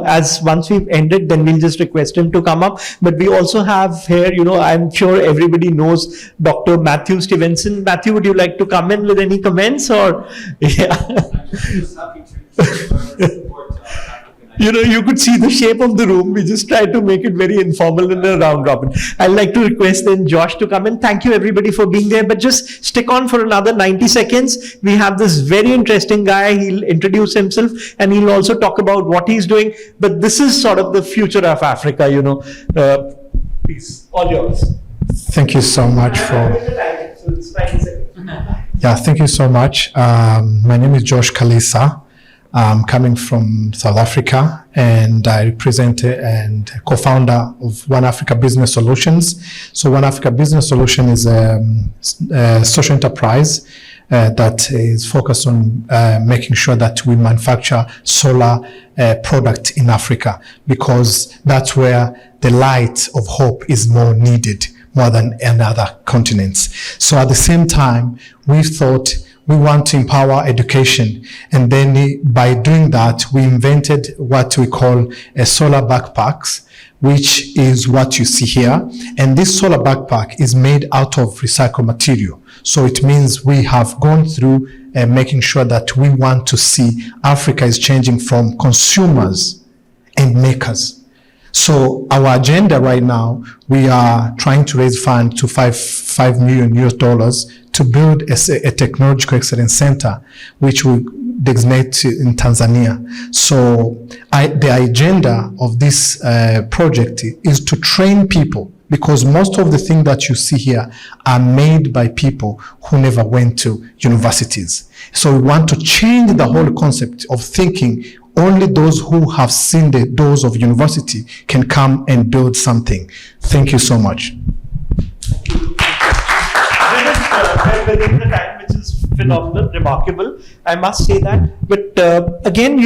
as once we've ended, then we'll just request him to come up. But we also have here, I'm sure everybody knows Dr. Matthew Stevenson. Matthew, would you like to come in with any comments or? Yeah. You could see the shape of the room. We just tried to make it very informal in a round robin. I'd like to request then Josh to come in. Thank you everybody for being there, but just stick on for another 90 seconds. We have this very interesting guy. He'll introduce himself and he'll also talk about what he's doing. But this is sort of the future of Africa, Please, all yours. Thank you so much for... Yeah, thank you so much. My name is Josh Kalisa. I'm coming from South Africa, and I represent and co-founder of One Africa Business Solutions. So One Africa Business Solution is a social enterprise that is focused on making sure that we manufacture solar product in Africa, because that's where the light of hope is more needed, more than in other continents. So at the same time, we thought we want to empower education. And then by doing that, we invented what we call a solar backpacks, which is what you see here. And this solar backpack is made out of recycled material. So it means we have gone through making sure that we want to see Africa is changing from consumers and makers. So our agenda right now, we are trying to raise funds to $5 million to build a technological excellence center, which will designate in Tanzania. So the agenda of this project is to train people, because most of the things that you see here are made by people who never went to universities. So we want to change the whole concept of thinking only those who have seen the doors of university can come and build something. Thank you so much. Within the time, which is phenomenal, remarkable. I must say that. But again,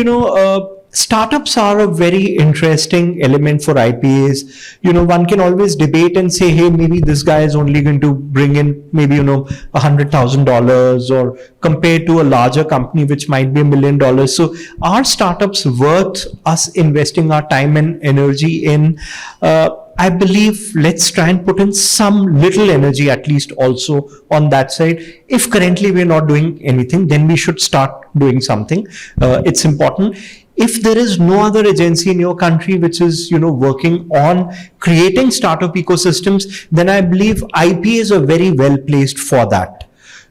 startups are a very interesting element for IPAs. One can always debate and say, hey, maybe this guy is only going to bring in maybe, $100,000, or compared to a larger company, which might be $1 million. So are startups worth us investing our time and energy in? I believe let's try and put in some little energy at least also on that side. If currently we're not doing anything, then we should start doing something. It's important. If there is no other agency in your country which is, working on creating startup ecosystems, then I believe IPAs are very well placed for that.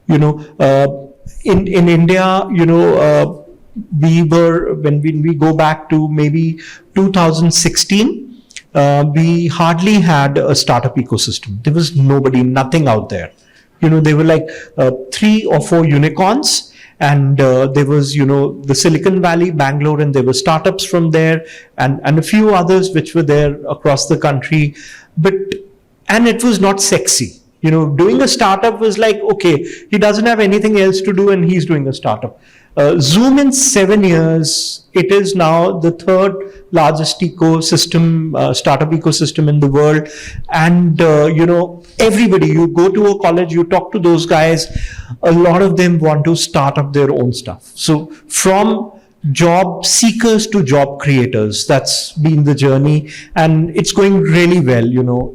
In India, when we go back to maybe 2016, we hardly had a startup ecosystem. There was nothing out there. There were like 3 or 4 unicorns. And there was, the Silicon Valley, Bangalore, and there were startups from there, and a few others which were there across the country. And it was not sexy. Doing a startup was like, okay, he doesn't have anything else to do and he's doing a startup. Zoom in 7 years, it is now the 3rd largest startup ecosystem in the world. And, everybody, you go to a college, you talk to those guys, a lot of them want to start up their own stuff. So from job seekers to job creators, that's been the journey, and it's going really well,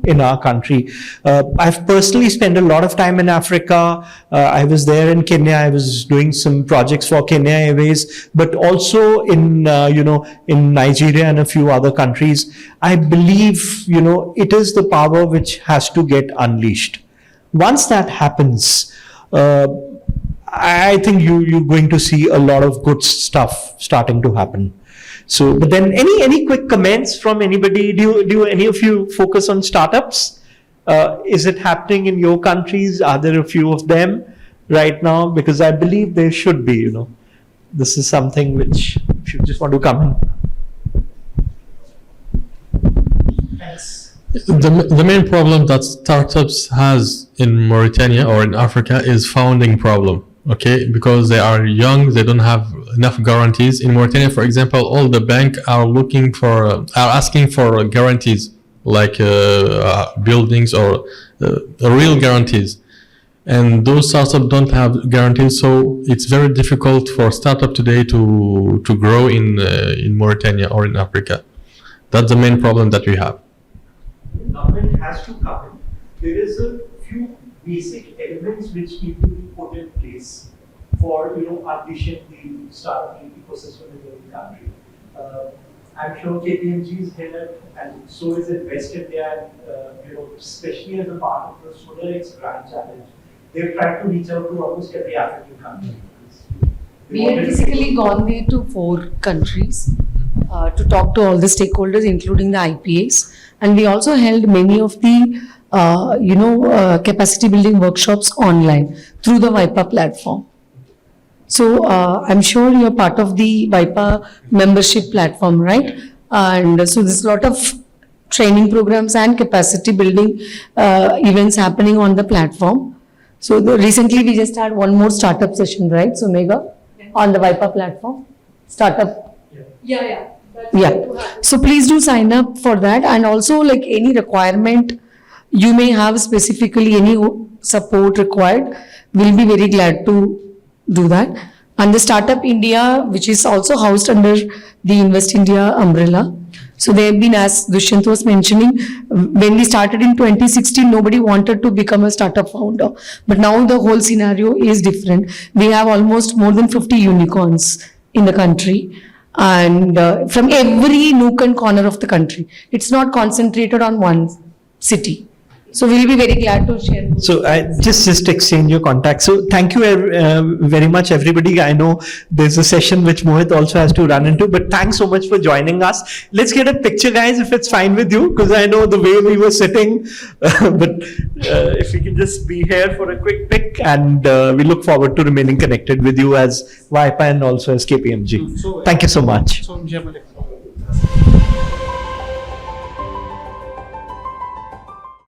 in our country. I've personally spent a lot of time in Africa. I was there in Kenya. I was doing some projects for Kenya Airways, but also in Nigeria and a few other countries. I believe, it is the power which has to get unleashed. Once that happens, I think you're going to see a lot of good stuff starting to happen. So, but then any quick comments from anybody? Do any of you focus on startups? Is it happening in your countries? Are there a few of them right now? Because I believe there should be, This is something which, if you just want to come in. Thanks. The main problem that startups has in Mauritania or in Africa is funding problem. Okay, because they are young, they don't have enough guarantees. In Mauritania, for example, all the banks are asking for guarantees, like buildings or real guarantees. And those startups don't have guarantees, so it's very difficult for startup today to grow in Mauritania or in Africa. That's the main problem that we have. The government has to come in. There is a few basic elements which need to be put in place for unleashing the startup ecosystem in the country. I'm sure KPMG is here, and so is Invest India, and especially as a part of the SolarX Grand Challenge, they've tried to reach out to almost every African country. We had basically gone there to 4 countries to talk to all the stakeholders, including the IPAs, and we also held many of the capacity building workshops online through the WIPA platform. So I'm sure you're part of the WIPA membership platform, right? And so there's a lot of training programs and capacity building events happening on the platform. So recently we just had one more startup session, right? So Megha, on the WIPA platform, startup. Yeah. Yeah. So please do sign up for that, and also like any requirement you may have, specifically any support required, we'll be very glad to do that. And the Startup India, which is also housed under the Invest India umbrella. So they have been, as Dushyant was mentioning, when we started in 2016, nobody wanted to become a startup founder. But now the whole scenario is different. We have almost more than 50 unicorns in the country, and from every nook and corner of the country. It's not concentrated on one city. So we'll be very glad to share. So I just exchange your contact. So thank you very much, everybody. I know there's a session which Mohit also has to run into, but thanks so much for joining us. Let's get a picture, guys, if it's fine with you, because I know the way we were sitting. But if we can just be here for a quick pic, and we look forward to remaining connected with you as WIPA and also as KPMG. Thank you so much.